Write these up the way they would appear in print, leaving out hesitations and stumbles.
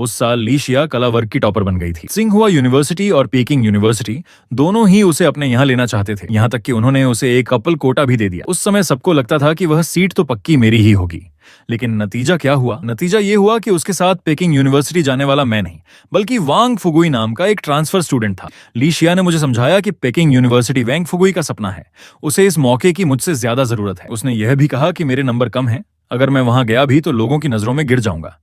उस साल लीशिया कला वर्ग की टॉपर बन गई थी। सिंघुआ यूनिवर्सिटी और पेकिंग यूनिवर्सिटी दोनों ही उसे अपने यहाँ लेना चाहते थे, यहाँ तक कि उन्होंने उसे एक कपल कोटा भी दे दिया। उस समय सबको लगता था कि वह सीट तो पक्की मेरी ही होगी, लेकिन नतीजा क्या हुआ? नतीजा ये हुआ कि उसके साथ पेकिंग यूनिवर्सिटी जाने वाला मैं नहीं, बल्कि वांग फुगुई नाम का एक ट्रांसफर स्टूडेंट था। लीशिया ने मुझे समझाया कि पेकिंग यूनिवर्सिटी वांग फुगुई का सपना है, उसे इस मौके की मुझसे ज्यादा जरूरत है। उसने यह भी कहा कि मेरे नंबर कम हैं, अगर मैं वहां गया भी तो लोगों की नजरों में गिर जाऊंगा।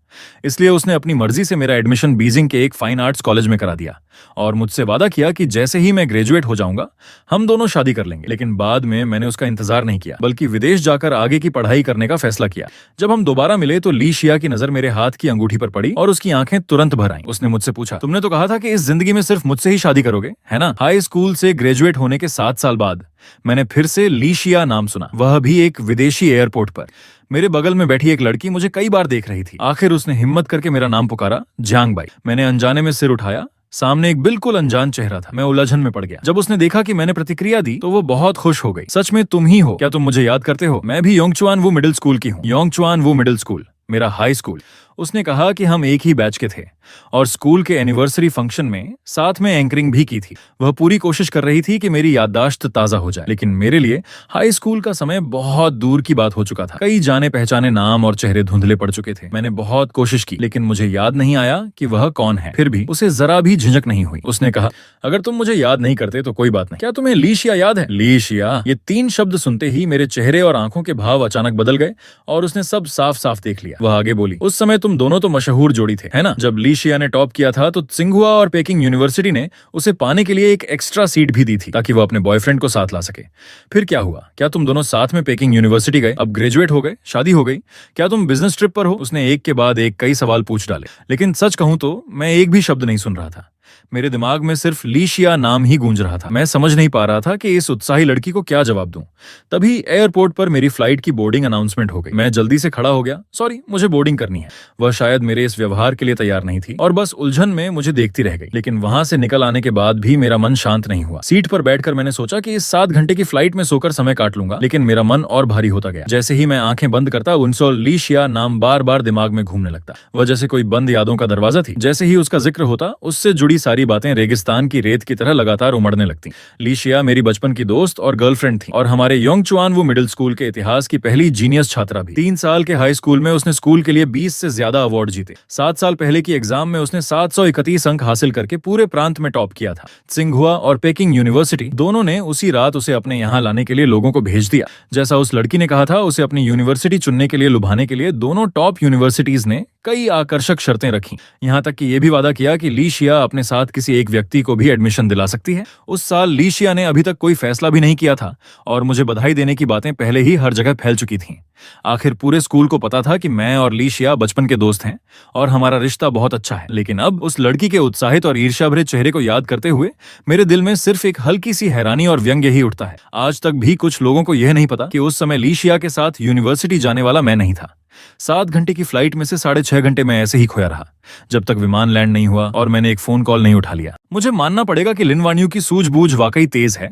इसलिए उसने अपनी मर्जी से मेरा एडमिशन बीजिंग के एक फाइन आर्ट्स कॉलेज में करा दिया और मुझसे वादा किया कि जैसे ही मैं ग्रेजुएट हो जाऊंगा हम दोनों शादी कर लेंगे। लेकिन बाद में मैंने उसका इंतजार नहीं किया, बल्कि विदेश जाकर आगे की पढ़ाई करने का फैसला किया। जब हम दोबारा मिले तो लीशिया की नजर मेरे हाथ की अंगूठी पर पड़ी और उसकी आंखें तुरंत भर आईं। उसने मुझसे पूछा, तुमने तो कहा था कि इस जिंदगी में सिर्फ मुझसे ही शादी करोगे, है ना? हाई स्कूल से ग्रेजुएट होने के 7 साल बाद मैंने फिर से लीशिया नाम सुना, वह भी एक विदेशी एयरपोर्ट पर। मेरे बगल में बैठी एक लड़की मुझे कई बार देख रही थी। आखिर उसने हिम्मत करके मेरा नाम पुकारा, जियांग बाई। मैंने अनजाने में सिर उठाया। सामने एक बिल्कुल अनजान चेहरा था। मैं उलझन में पड़ गया। जब उसने देखा कि मैंने प्रतिक्रिया दी तो वो बहुत खुश हो गई। सच में तुम ही हो? क्या तुम मुझे याद करते हो? मैं भी योंगचुआन वू मिडिल स्कूल की हूँ। योंगचुआन वू मिडिल स्कूल मेरा हाई स्कूल। उसने कहा कि हम एक ही बैच के थे और स्कूल के एनिवर्सरी फंक्शन में साथ में एंकरिंग भी की थी। वह पूरी कोशिश कर रही थी कि मेरी याददाश्त ताजा हो जाए, लेकिन मेरे लिए हाई स्कूल का समय बहुत दूर की बात हो चुका था। कई जाने पहचाने नाम और चेहरे धुंधले पड़ चुके थे। मैंने बहुत कोशिश की, लेकिन मुझे याद नहीं आया कि वह कौन है। फिर भी उसे जरा भी झिझक नहीं हुई। उसने कहा, अगर तुम मुझे याद नहीं करते तो कोई बात नहीं। क्या तुम्हें लीशिया याद है? लीशिया, ये 3 शब्द सुनते ही मेरे चेहरे और आंखों के भाव अचानक बदल गए और उसने सब साफ साफ देख लिया। वह आगे बोली, उस समय तुम दोनों तो मशहूर जोड़ी थे, है ना? जब लीशिया ने टॉप किया था तो सिंघुआ और पेकिंग यूनिवर्सिटी ने उसे पाने के लिए एक एक्स्ट्रा सीट भी दी थी ताकि वो अपने बॉयफ्रेंड को साथ ला सके। फिर क्या हुआ? क्या तुम दोनों साथ में पेकिंग यूनिवर्सिटी गए? अब ग्रेजुएट हो गए, शादी हो गई, क्या तुम बिजनेस ट्रिप पर हो? उसने एक के बाद एक कई सवाल पूछ डाले, लेकिन सच कहूं तो मैं एक भी शब्द नहीं सुन रहा था। मेरे दिमाग में सिर्फ लीशिया नाम ही गूंज रहा था। मैं समझ नहीं पा रहा था कि इस उत्साही लड़की को क्या जवाब दूं। तभी एयरपोर्ट पर मेरी फ्लाइट की बोर्डिंग अनाउंसमेंट हो गई। मैं जल्दी से खड़ा हो गया। सॉरी, मुझे बोर्डिंग करनी है। वह शायद मेरे इस व्यवहार के लिए तैयार नहीं थी और बस उलझन में मुझे देखती रह गई। लेकिन वहां से निकल आने के बाद भी मेरा मन शांत नहीं हुआ। सीट पर बैठकर मैंने सोचा कि इस 7 घंटे की फ्लाइट में सोकर समय काट लूंगा, लेकिन मेरा मन और भारी होता गया। जैसे ही मैं आंखें बंद करता, उनसे लीशिया नाम बार बार दिमाग में घूमने लगता। वह जैसे कोई बंद यादों का दरवाजा थी। जैसे ही उसका जिक्र होता, उससे जुड़ी सारी बातें रेगिस्तान की रेत की तरह लगातार उमड़ने लगती। लीशिया मेरी बचपन की दोस्त और गर्लफ्रेंड थी और हमारे योंगचुआन वू मिडिल स्कूल के इतिहास की पहली जीनियस छात्रा भी। 3 साल के हाई स्कूल में उसने स्कूल के लिए 20 से ज्यादा अवार्ड जीते। 7 साल पहले की एग्जाम में उसने 731 अंक हासिल करके पूरे प्रांत में टॉप किया था। सिंघुआ और पेकिंग यूनिवर्सिटी दोनों ने उसी रात उसे अपने यहाँ लाने के लिए लोगों को भेज दिया। जैसा उस लड़की ने कहा था, उसे अपनी यूनिवर्सिटी चुनने के लिए लुभाने के लिए दोनों टॉप यूनिवर्सिटीज ने कई आकर्षक शर्तें रखी। यहाँ तक कि यह भी वादा किया कि लीशिया अपने साथ किसी एक व्यक्ति को भी एडमिशन दिला सकती है। उस साल लीशिया ने अभी तक कोई फैसला भी नहीं किया था और मुझे बधाई देने की बातें पहले ही हर जगह फैल चुकी थीं। आखिर पूरे स्कूल को पता था कि मैं और लीशिया बचपन के दोस्त हैं और हमारा रिश्ता बहुत अच्छा है। लेकिन अब उस लड़की के उत्साहित और ईर्ष्या भरे चेहरे को याद करते हुए मेरे दिल में सिर्फ एक हल्की सी हैरानी और व्यंग्य ही उठता है। आज तक भी कुछ लोगों को यह नहीं पता कि उस समय लीशिया के साथ यूनिवर्सिटी जाने वाला मैं नहीं था। 7 घंटे की फ्लाइट में से 6.5 घंटे मैं ऐसे ही खोया रहा जब तक विमान लैंड नहीं हुआ और मैंने एक फोन कॉल नहीं उठा लिया। मुझे मानना पड़ेगा कि लिन वानियू की सूझबूझ वाकई तेज है,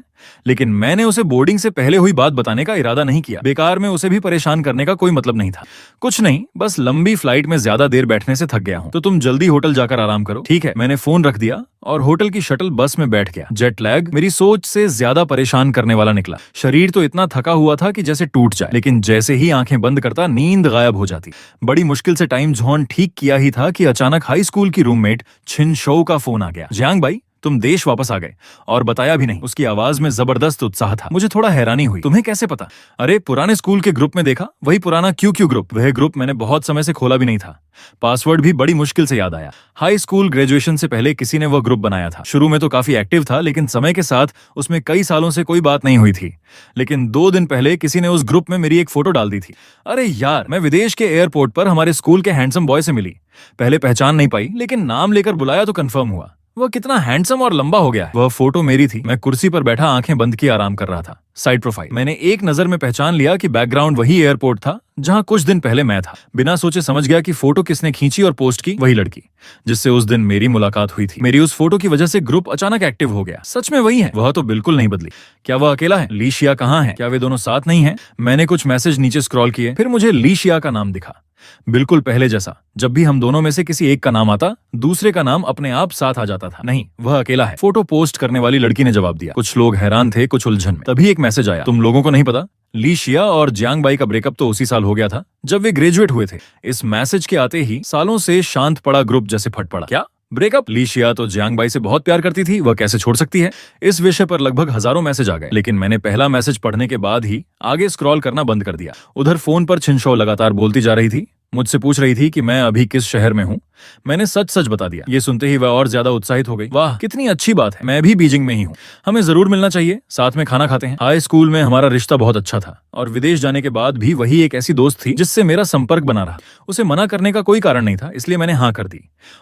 लेकिन मैंने उसे बोर्डिंग से पहले हुई बात बताने का इरादा नहीं किया। बेकार में उसे भी परेशान करने का कोई मतलब नहीं था। कुछ नहीं, बस लंबी फ्लाइट में ज्यादा देर बैठने से थक गया हूं, तो तुम जल्दी होटल जाकर आराम करो, ठीक है? मैंने फोन रख दिया और होटल की शटल बस में बैठ गया। जेट लैग मेरी सोच से ज्यादा परेशान करने वाला निकला। शरीर तो इतना थका हुआ था कि जैसे टूट जाए, लेकिन जैसे ही आंखें बंद करता नींद गायब हो जाती। बड़ी मुश्किल से टाइम जोन ठीक किया ही था कि अचानक हाई स्कूल की रूममेट छिन शो का फोन आ गया। जियांग बाई, तुम देश वापस आ गए और बताया भी नहीं। उसकी आवाज में जबरदस्त उत्साह था। मुझे थोड़ा हैरानी हुई। तुम्हें कैसे पता? अरे, पुराने स्कूल के ग्रुप में देखा, वही पुराना क्यू ग्रुप। वह ग्रुप मैंने बहुत समय से खोला भी नहीं था। पासवर्ड भी बड़ी मुश्किल से याद आया। हाई स्कूल ग्रेजुएशन से पहले किसी ने वह ग्रुप बनाया था। शुरू में तो काफी एक्टिव था, लेकिन समय के साथ उसमें कई सालों से कोई बात नहीं हुई थी। लेकिन 2 दिन पहले किसी ने उस ग्रुप में मेरी एक फोटो डाल दी थी। अरे यार, मैं विदेश के एयरपोर्ट पर हमारे स्कूल के हैंडसम बॉय से मिली। पहले पहचान नहीं पाई, लेकिन नाम लेकर बुलाया तो कंफर्म हुआ। वह कितना हैंडसम और लंबा हो गया है। वह फोटो मेरी थी। मैं कुर्सी पर बैठा आंखें बंद किए आराम कर रहा था। साइड प्रोफाइल मैंने एक नजर में पहचान लिया कि बैकग्राउंड वही एयरपोर्ट था जहां कुछ दिन पहले मैं था। बिना सोचे समझ गया कि फोटो किसने खींची और पोस्ट की। वही लड़की जिससे उस दिन मेरी मुलाकात हुई थी। मेरी उस फोटो की वजह से ग्रुप अचानक एक्टिव हो गया। सच में वही है। वह तो बिल्कुल नहीं बदली। क्या वह अकेला है? लीशिया कहाँ है? क्या वे दोनों साथ नहीं है? मैंने कुछ मैसेज नीचे स्क्रॉल किए, फिर मुझे लीशिया का नाम दिखा। बिल्कुल पहले जैसा। जब भी हम दोनों में से किसी एक का नाम आता, दूसरे का नाम अपने आप साथ आ जाता था। नहीं, वह अकेला है। फोटो पोस्ट करने वाली लड़की ने जवाब दिया। कुछ लोग हैरान थे, कुछ उलझन में। तभी एक मैसेज आया, तुम लोगों को नहीं पता, ली शिया और जियांग बाई का ब्रेकअप तो उसी साल हो गया था जब वे ग्रेजुएट हुए थे। इस मैसेज के आते ही सालों से शांत पड़ा ग्रुप जैसे फट पड़ा। क्या ब्रेकअप? ली शिया तो जियांग बाई से बहुत प्यार करती थी, वह कैसे छोड़ सकती है? इस विषय पर लगभग हजारों मैसेज आ गए, लेकिन मैंने पहला मैसेज पढ़ने के बाद ही आगे स्क्रॉल करना बंद कर दिया। उधर फोन पर छिनशो लगातार बोलती जा रही थी, मुझसे पूछ रही थी कि मैं अभी किस शहर में हूँ। मैंने सच सच बता दिया। ये सुनते ही वह और ज्यादा उत्साहित हो गई। वाह, कितनी अच्छी बात है, मैं भी बीजिंग में ही हूँ, हमें जरूर मिलना चाहिए, साथ में खाना खाते हैं। हाई स्कूल में हमारा रिश्ता बहुत अच्छा था और विदेश जाने के बाद भी वही एक ऐसी दोस्त थी जिससे मेरा संपर्क बना रहा। उसे मना करने का कोई कारण नहीं था, इसलिए मैंने हाँ कर दी।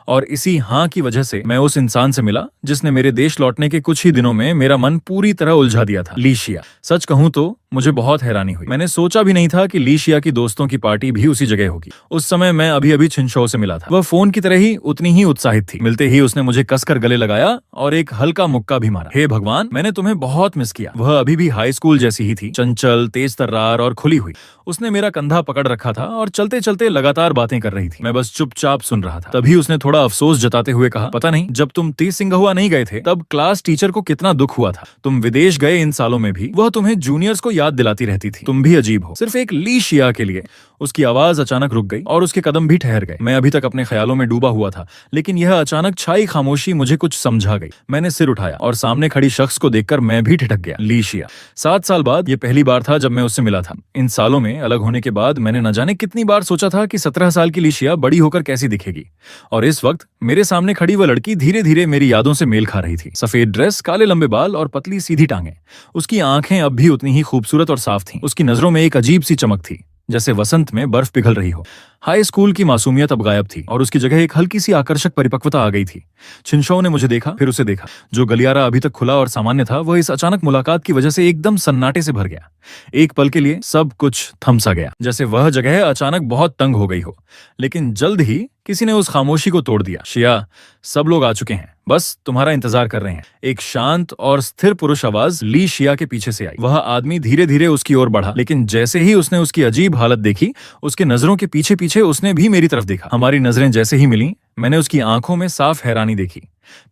और इसी हाँ की वजह से मैं उस इंसान से मिला जिसने मेरे देश लौटने के कुछ ही दिनों में मेरा मन पूरी तरह उलझा दिया था, ली शिया। सच कहूं तो मुझे बहुत हैरानी हुई। मैंने सोचा भी नहीं था कि ली शिया की दोस्तों की पार्टी भी उसी जगह होगी। उस समय मैं अभी छिनशो से मिला था। वह फोन की तरह ही उतनी ही उत्साहित थी। मिलते ही उसने मुझे कसकर गले लगाया और एक हल्का मुक्का भी मारा। हे भगवान, मैंने तुम्हें बहुत मिस किया। वह अभी भी हाई स्कूल जैसी ही थी, चंचल, तेज तर्रार और खुली हुई। उसने मेरा कंधा पकड़ रखा था और चलते चलते लगातार बातें कर रही थी। मैं बस चुपचाप सुन रहा था। तभी उसने थोड़ा अफसोस जताते हुए कहा, पता नहीं जब तुम सिंघहुआ नहीं गए थे तब क्लास टीचर को कितना दुख हुआ था। तुम विदेश गए इन सालों में भी वह तुम्हें जूनियर्स को याद दिलाती रहती थी। तुम भी अजीब हो, सिर्फ एक ली शिया के लिए। उसकी आवाज अचानक रुक गई और उसके कदम भी ठहर गए। मैं अभी तक अपने ख्यालों में डूबा हुआ था, लेकिन यह अचानक छाई खामोशी मुझे कुछ समझा गई। मैंने सिर उठाया और सामने खड़ी शख्स को देखकर मैं भी ठिठक गया। ली शिया। 7 साल बाद ये पहली बार था जब मैं उससे मिला था। इन सालों में अलग होने के बाद मैंने न जाने कितनी बार सोचा था कि 17 साल की ली शिया बड़ी होकर कैसी दिखेगी, और इस वक्त मेरे सामने खड़ी वह लड़की धीरे धीरे मेरी यादों से मेल खा रही थी। सफेद ड्रेस, काले लंबे बाल और पतली सीधी टांगें। उसकी आंखें अब भी उतनी ही खूबसूरत और साफ थीं। उसकी नजरों में एक अजीब सी चमक थी, जैसे वसंत में बर्फ पिघल रही हो। हाई स्कूल की मासूमियत अब गायब थी और उसकी जगह एक हल्की सी आकर्षक परिपक्वता आ गई थी। छिनशो ने मुझे देखा, फिर उसे देखा। जो गलियारा अभी तक खुला और सामान्य था, वह इस अचानक मुलाकात की वजह से एकदम सन्नाटे से भर गया। एक पल के लिए सब कुछ थम सा गया, जैसे वह जगह अचानक बहुत तंग हो गई हो। लेकिन जल्द ही किसी ने उस खामोशी को तोड़ दिया। शिया, सब लोग आ चुके हैं, बस तुम्हारा इंतजार कर रहे हैं। एक शांत और स्थिर पुरुष आवाज ली शिया के पीछे से आई। वह आदमी धीरे धीरे उसकी ओर बढ़ा, लेकिन जैसे ही उसने उसकी अजीब हालत देखी, उसके नजरों के पीछे पीछे उसने भी मेरी तरफ देखा। हमारी नजरें जैसे ही मिली, मैंने उसकी आंखों में साफ हैरानी देखी।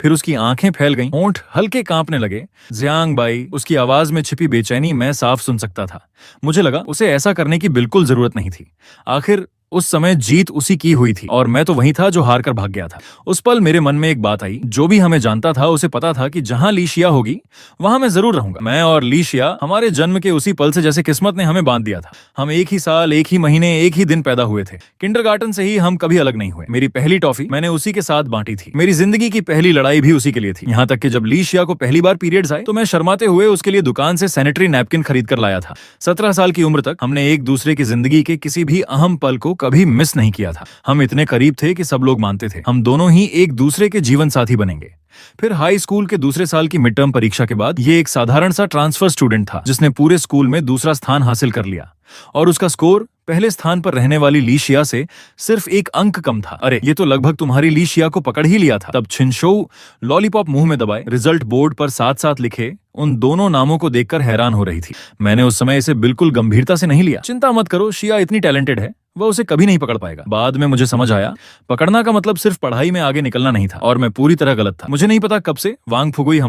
फिर उसकी आंखें फैल गईं, होंठ हल्के कांपने लगे। जियांग बाई, उसकी आवाज में छिपी बेचैनी मैं साफ सुन सकता था। मुझे लगा उसे ऐसा करने की बिल्कुल जरूरत नहीं थी। आखिर उस समय जीत उसी की हुई थी और मैं तो वही था जो हार कर भाग गया था। उस पल मेरे मन में एक बात आई, जो भी हमें जानता था उसे पता था कि जहां ली शिया होगी वहां मैं जरूर रहूंगा। मैं और ली शिया हमारे जन्म के उसी पल से जैसे किस्मत ने हमें बांध दिया था। हम एक ही साल, एक ही महीने, एक ही दिन पैदा हुए थे। किंडरगार्टन से ही हम कभी अलग नहीं हुए। मेरी पहली टॉफी मैंने उसी के साथ बांटी थी। मेरी जिंदगी की पहली लड़ाई भी उसी के लिए थी। यहाँ तक कि जब ली शिया को पहली बार पीरियड्स आए तो मैं शर्माते हुए उसके लिए दुकान से सैनिटरी नैपकिन खरीद कर लाया था। 17 साल की उम्र तक हमने एक दूसरे की जिंदगी के किसी भी अहम पल को कभी मिस नहीं किया था। हम इतने करीब थे कि सब लोग मानते थे हम दोनों ही एक दूसरे के जीवन साथी बनेंगे। फिर हाई स्कूल के दूसरे साल की मिड टर्म परीक्षा के बाद ये एक साधारण सा ट्रांसफर स्टूडेंट था जिसने पूरे स्कूल में दूसरा स्थान हासिल कर लिया, और उसका स्कोर पहले स्थान पर रहने वाली ली शिया से सिर्फ 1 अंक कम था। अरे, ये तो लगभग तुम्हारी ली शिया को पकड़ ही लिया था। तब छिनशो लॉलीपॉप मुंह में दबाए रिजल्ट बोर्ड पर साथ साथ लिखे उन दोनों नामों को देखकर हैरान हो रही थी। मैंने उस समय इसे बिल्कुल गंभीरता से नहीं लिया। चिंता मत करो, शिया इतनी टैलेंटेड है, वह उसे कभी नहीं पकड़ पाएगा। बाद में मुझे समझ आया, पकड़ना का मतलब सिर्फ पढ़ाई में आगे निकलना नहीं था, और मैं पूरी तरह गलत था। मुझे नहीं पता कब से वांग फुगुई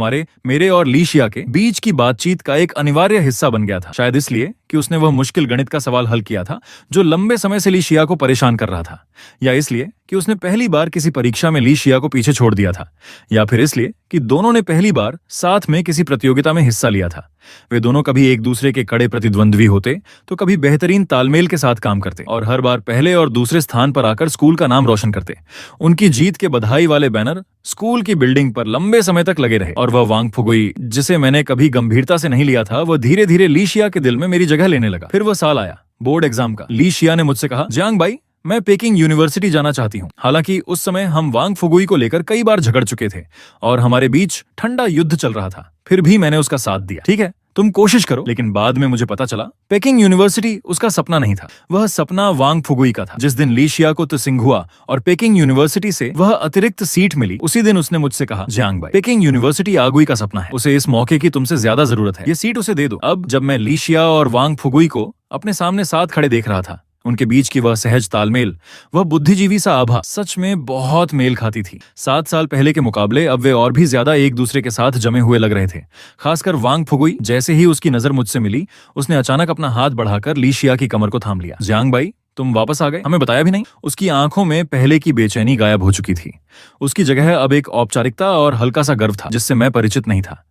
मेरे और ली शिया के बीच की बातचीत का एक अनिवार्य हिस्सा बन गया था। शायद इसलिए कि उसने वह मुश्किल गणित का सवाल हल किया था जो लंबे समय से ली शिया को परेशान कर रहा था, या इसलिए कि उसने पहली बार किसी परीक्षा में ली शिया को पीछे छोड़ दिया था, या फिर इसलिए कि दोनों ने पहली बार साथ में किसी प्रतियोगिता में हिस्सा लिया था। वे दोनों कभी एक दूसरे के कड़े प्रतिद्वंद्वी होते तो कभी बेहतरीन तालमेल के साथ काम करते, और हर बार पहले और दूसरे स्थान पर आकर स्कूल का नाम रोशन करते। उनकी जीत के बधाई वाले बैनर स्कूल की बिल्डिंग पर लंबे समय तक लगे रहे, और वह वांग फुगुई जिसे मैंने कभी गंभीरता से नहीं लिया था, वह धीरे धीरे ली शिया के दिल में मेरी जगह लेने लगा। फिर वह साल आया, बोर्ड एग्जाम का। ली शिया ने मुझसे कहा, जियांग बाई, मैं पेकिंग यूनिवर्सिटी जाना चाहती हूँ। हालांकि उस समय हम वांग फुगुई को लेकर कई बार झगड़ चुके थे और हमारे बीच ठंडा युद्ध चल रहा था, फिर भी मैंने उसका साथ दिया। ठीक है, तुम कोशिश करो। लेकिन बाद में मुझे पता चला पेकिंग यूनिवर्सिटी उसका सपना नहीं था, वह सपना वांग फुगुई का था। जिस दिन ली शिया को सिंघहुआ और पेकिंग यूनिवर्सिटी से वह अतिरिक्त सीट मिली, उसी दिन उसने मुझसे कहा, जियांग बाई, पेकिंग यूनिवर्सिटी आगुई का सपना है, उसे इस मौके की तुमसे ज्यादा जरूरत है, ये सीट उसे दे दो। अब जब मैं ली शिया और वांग फुगुई को अपने सामने साथ खड़े देख रहा था, उनके बीच की वह सहज तालमेल, वह बुद्धिजीवी सा आभा सच में बहुत मेल खाती थी। 7 साल पहले के मुकाबले अब वे और भी ज्यादा एक दूसरे के साथ जमे हुए लग रहे थे। खासकर वांग फुगुई। जैसे ही उसकी नजर मुझसे मिली, उसने अचानक अपना हाथ बढ़ाकर ली शिया की कमर को थाम लिया। जियांग भाई, तुम वापस आ गए, हमें बताया भी नहीं। उसकी आंखों में पहले की बेचैनी गायब हो चुकी थी। उसकी जगह अब एक औपचारिकता और हल्का सा गर्व था जिससे मैं परिचित नहीं था।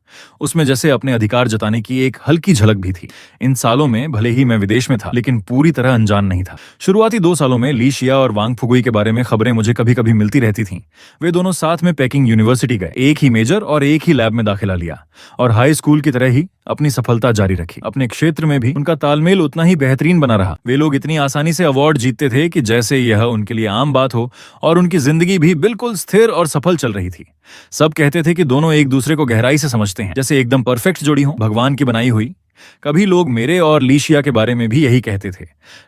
उसमें जैसे अपने अधिकार जताने की एक हल्की झलक भी थी। इन सालों में भले ही मैं विदेश में था, लेकिन पूरी तरह अनजान नहीं था। शुरुआती 2 सालों में ली शिया और वांग फुगुई के बारे में खबरें मुझे कभी कभी मिलती रहती थीं। वे दोनों साथ में पेकिंग यूनिवर्सिटी गए, एक ही मेजर और एक ही लैब में दाखिला लिया और हाई स्कूल की तरह ही अपनी सफलता जारी रखी। अपने क्षेत्र में भी उनका तालमेल उतना ही बेहतरीन बना रहा। वे लोग इतनी आसानी से अवार्ड जीतते थे कि जैसे यह उनके लिए आम बात हो, और उनकी जिंदगी भी बिल्कुल स्थिर और सफल चल रही थी। सब कहते थे कि दोनों एक दूसरे को गहराई से समझते हैं, जैसे एकदम परफेक्ट जोड़ी हो, भगवान की बनाई हुई। कभी लोग मेरे और ली शिया के बारे में भी यही कहते थे।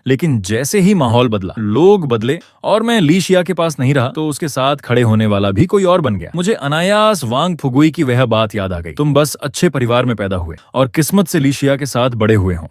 लेकिन जैसे ही माहौल बदला, लोग बदले और मैं ली शिया के पास नहीं रहा, तो उसके साथ खड़े होने वाला भी कोई और बन गया। मुझे अनायास वांग फुगुई की वह बात याद आ गई। तुम बस अच्छे परिवार में पैदा हुए और किस्मत से ली शिया के साथ बड़े हुए हो,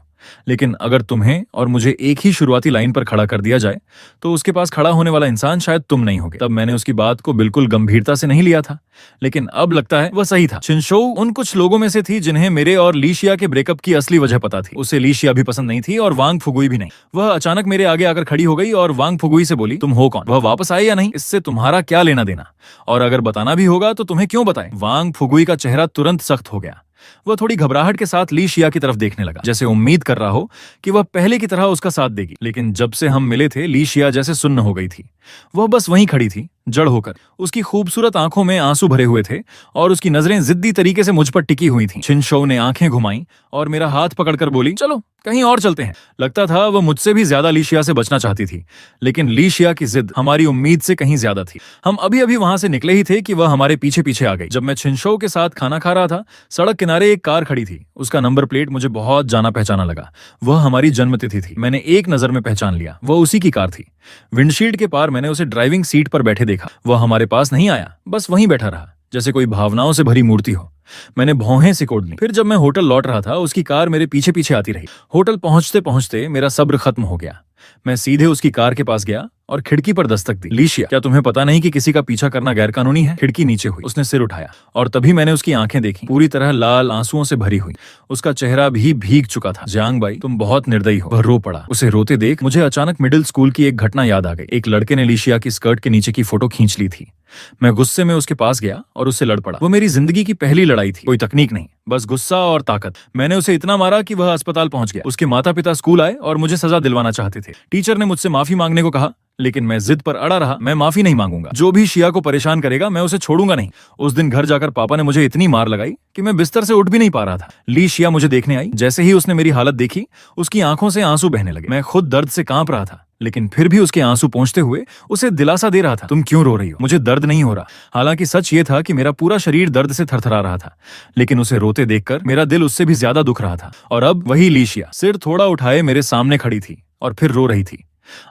लेकिन अगर तुम्हें और मुझे एक ही शुरुआती लाइन पर खड़ा कर दिया जाए, तो उसके पास खड़ा होने वाला इंसान शायद तुम नहीं होगे। तब मैंने उसकी बात को बिल्कुल गंभीरता से नहीं लिया था, लेकिन अब लगता है वह सही था। छिनशोउ उन कुछ लोगों में से थी जिन्हें मेरे और ली शिया के ब्रेकअप की असली वजह पता थी। उसे ली शिया भी पसंद नहीं थी और वांग फुगुई भी नहीं। वह अचानक मेरे आगे आकर खड़ी हो गई और वांग फुगुई से बोली, तुम हो कौन? वह वापस आए या नहीं, इससे तुम्हारा क्या लेना देना? और अगर बताना भी होगा तो तुम्हें क्यों बताएं? वांग फुगुई का चेहरा तुरंत सख्त हो गया। वह थोड़ी घबराहट के साथ ली शिया की तरफ देखने लगा, जैसे उम्मीद कर रहा हो कि वह पहले की तरह उसका साथ देगी। लेकिन जब से हम मिले थे, ली शिया जैसे सुन्न हो गई थी। वह बस वहीं खड़ी थी, जड़ होकर। उसकी खूबसूरत आंखों में आंसू भरे हुए थे और उसकी नजरें जिद्दी तरीके से मुझ पर टिकी हुई थीं। छिनशोउ ने आंखें घुमाई और मेरा हाथ पकड़कर बोली, चलो कहीं और चलते हैं। लगता था वह मुझसे भी ज्यादा ली शिया से बचना चाहती थी, लेकिन ली शिया की जिद हमारी उम्मीद से कहीं ज्यादा थी। हम अभी अभी वहां से निकले ही थे कि वह हमारे पीछे पीछे आ गई। जब मैं छिनशोउ के साथ खाना खा रहा था, सड़क किनारे एक कार खड़ी थी। उसका नंबर प्लेट मुझे बहुत जाना पहचाना लगा। वह हमारी जन्मतिथि थी। मैंने एक नजर में पहचान लिया, वह उसी की कार थी। विंडशील्ड के पार मैंने उसे ड्राइविंग सीट पर बैठे देखा। वह हमारे पास नहीं आया, बस वहीं बैठा रहा, जैसे कोई भावनाओं से भरी मूर्ति हो। मैंने भौहें सिकोड़ ली। फिर जब मैं होटल लौट रहा था, उसकी कार मेरे पीछे पीछे आती रही। होटल पहुंचते पहुंचते मेरा सब्र खत्म हो गया। मैं सीधे उसकी कार के पास गया और खिड़की पर दस्तक दी। ली शिया, क्या तुम्हें पता नहीं कि किसी का पीछा करना गैरकानूनी है? खिड़की नीचे हुई। उसने सिर उठाया और तभी मैंने उसकी आंखें देखी, पूरी तरह लाल आंसुओं से भरी हुई। उसका चेहरा भी भीग चुका था। जियांग भाई, तुम बहुत निर्दयी हो। वह रो पड़ा। उसे रोते देख मुझे अचानक मिडिल स्कूल की एक घटना याद आ गई। एक लड़के ने ली शिया की स्कर्ट के नीचे की फोटो खींच ली थी। मैं गुस्से में उसके पास गया और उससे लड़ पड़ा। वो मेरी जिंदगी की पहली लड़ाई थी, कोई तकनीक नहीं, बस गुस्सा और ताकत। मैंने उसे इतना मारा कि वह अस्पताल पहुंच गया। उसके माता पिता स्कूल आए और मुझे सजा दिलवाना चाहते थे। टीचर ने मुझसे माफी मांगने को कहा, लेकिन मैं जिद पर अड़ा रहा। मैं माफी नहीं मांगूंगा। जो भी शिया को परेशान करेगा, मैं उसे छोड़ूंगा नहीं। उस दिन घर जाकर पापा ने मुझे इतनी मार लगाई कि मैं बिस्तर से उठ भी नहीं पा रहा था। ली शिया मुझे देखने आई। जैसे ही उसने मेरी हालत देखी, उसकी आंखों से आंसू बहने लगे। मैं खुद दर्द से कांप रहा था, लेकिन फिर भी उसके आंसू पोंछते हुए उसे दिलासा दे रहा था। तुम क्यों रो रही हो? मुझे दर्द नहीं हो रहा। हालांकि सच ये था कि मेरा पूरा शरीर दर्द से थरथरा रहा था, लेकिन उसे रोते देखकर मेरा दिल उससे भी ज्यादा दुख रहा था। और अब वही ली शिया सिर थोड़ा उठाए मेरे सामने खड़ी थी और फिर रो रही थी।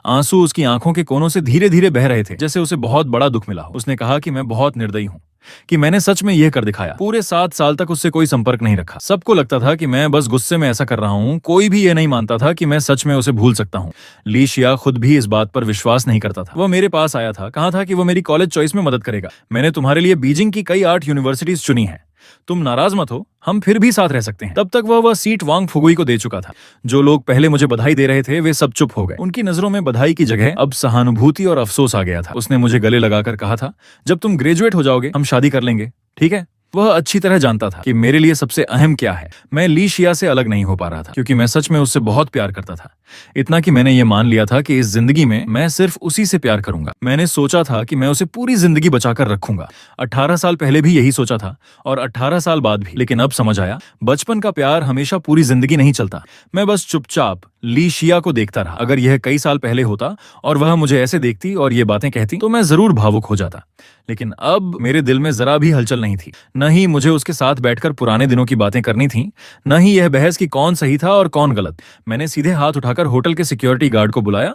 आंसू उसकी आंखों के कोनों से धीरे धीरे बह रहे थे, जैसे उसे बहुत बड़ा दुख मिला हो। उसने कहा कि मैं बहुत निर्दयी हूँ, कि मैंने सच में यह कर दिखाया। पूरे 7 साल तक उससे कोई संपर्क नहीं रखा। सबको लगता था कि मैं बस गुस्से में ऐसा कर रहा हूँ। कोई भी ये नहीं मानता था कि मैं सच में उसे भूल सकता हूँ। ली शिया खुद भी इस बात पर विश्वास नहीं करता था। वह मेरे पास आया था, कहा था कि वो मेरी कॉलेज चॉइस में मदद करेगा। मैंने तुम्हारे लिए बीजिंग की कई आर्ट यूनिवर्सिटीज चुनी है, तुम नाराज मत हो, हम फिर भी साथ रह सकते हैं। तब तक वह सीट वांग फुगुई को दे चुका था। जो लोग पहले मुझे बधाई दे रहे थे, वे सब चुप हो गए। उनकी नजरों में बधाई की जगह अब सहानुभूति और अफसोस आ गया था। उसने मुझे गले लगाकर कहा था, जब तुम ग्रेजुएट हो जाओगे, हम शादी कर लेंगे, ठीक है? वह अच्छी तरह जानता था कि मेरे लिए सबसे अहम क्या है। मैं ली शिया से अलग नहीं हो पा रहा था, क्योंकि मैं सच में उससे बहुत प्यार करता था। इतना कि मैंने ये मान लिया था कि इस जिंदगी में मैं सिर्फ उसी से प्यार करूंगा। मैंने सोचा था कि मैं उसे पूरी जिंदगी बचाकर रखूंगा। 18 साल पहले भी यही सोचा था और 18 साल बाद भी। लेकिन अब समझ आया, बचपन का प्यार हमेशा पूरी जिंदगी नहीं चलता। मैं बस चुपचाप ली शिया को देखता रहा। अगर यह कई साल पहले होता और वह मुझे ऐसे देखती और ये बातें कहती, तो मैं जरूर भावुक हो जाता। लेकिन अब मेरे दिल में जरा भी हलचल नहीं थी। न ही मुझे उसके साथ बैठकर पुराने दिनों की बातें करनी थी, न ही यह बहस कि कौन सही था और कौन गलत। मैंने सीधे हाथ उठाकर होटल के सिक्योरिटी गार्ड को बुलाया।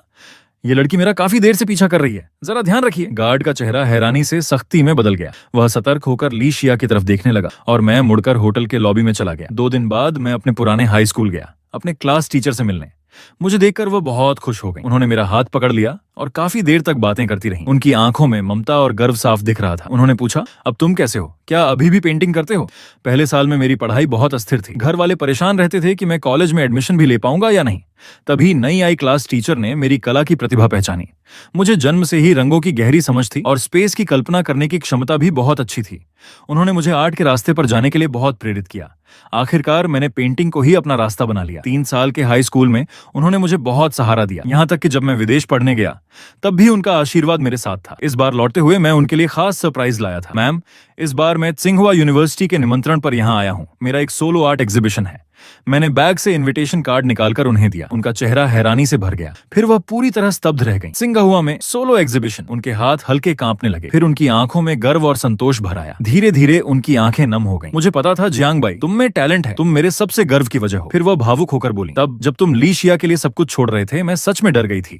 ये लड़की मेरा काफी देर से पीछा कर रही है, जरा ध्यान रखिए। गार्ड का चेहरा हैरानी से सख्ती में बदल गया। वह सतर्क होकर ली शिया की तरफ देखने लगा और मैं मुड़कर होटल के लॉबी में चला गया। 2 दिन बाद मैं अपने पुराने हाई स्कूल गया, अपने क्लास टीचर से मिलने। मुझे देखकर वह बहुत खुश हो गई। उन्होंने मेरा हाथ पकड़ लिया और काफी देर तक बातें करती रहीं। उनकी आंखों में ममता और गर्व साफ दिख रहा था। उन्होंने पूछा, अब तुम कैसे हो? क्या अभी भी पेंटिंग करते हो? पहले साल में मेरी पढ़ाई बहुत अस्थिर थी। घर वाले परेशान रहते थे कि मैं कॉलेज में एडमिशन भी ले पाऊंगा या नहीं। तभी नई आई क्लास टीचर ने मेरी कला की प्रतिभा पहचानी। मुझे जन्म से ही रंगों की गहरी समझ थी और स्पेस की कल्पना करने की क्षमता भी बहुत अच्छी थी। उन्होंने मुझे आर्ट के रास्ते पर जाने के लिए बहुत प्रेरित किया। आखिरकार मैंने पेंटिंग को ही अपना रास्ता बना लिया। 3 साल के हाई स्कूल में उन्होंने मुझे बहुत सहारा दिया, यहाँ तक कि जब मैं विदेश पढ़ने गया तब भी उनका आशीर्वाद मेरे साथ था। इस बार लौटते हुए मैं उनके लिए खास सरप्राइज लाया था। मैम, इस बार मैं त्सिंघुआ यूनिवर्सिटी के निमंत्रण पर यहाँ आया हूँ। मेरा एक सोलो आर्ट एग्जीबिशन है। मैंने बैग से इनविटेशन कार्ड निकालकर उन्हें दिया। उनका चेहरा हैरानी से भर गया। फिर वह पूरी तरह स्तब्ध रह गईं। त्सिंघुआ में सोलो एग्जीबिशन। उनके हाथ हल्के कांपने लगे। फिर उनकी आंखों में गर्व और संतोष भर आया। धीरे धीरे उनकी आंखें नम हो गईं। मुझे पता था, जियांग बाई, तुम में टैलेंट है। तुम मेरे सबसे गर्व की वजह हो। फिर वह भावुक होकर बोली, तब जब तुम ली शिया के लिए सब कुछ छोड़ रहे थे, मैं सच में डर गई थी।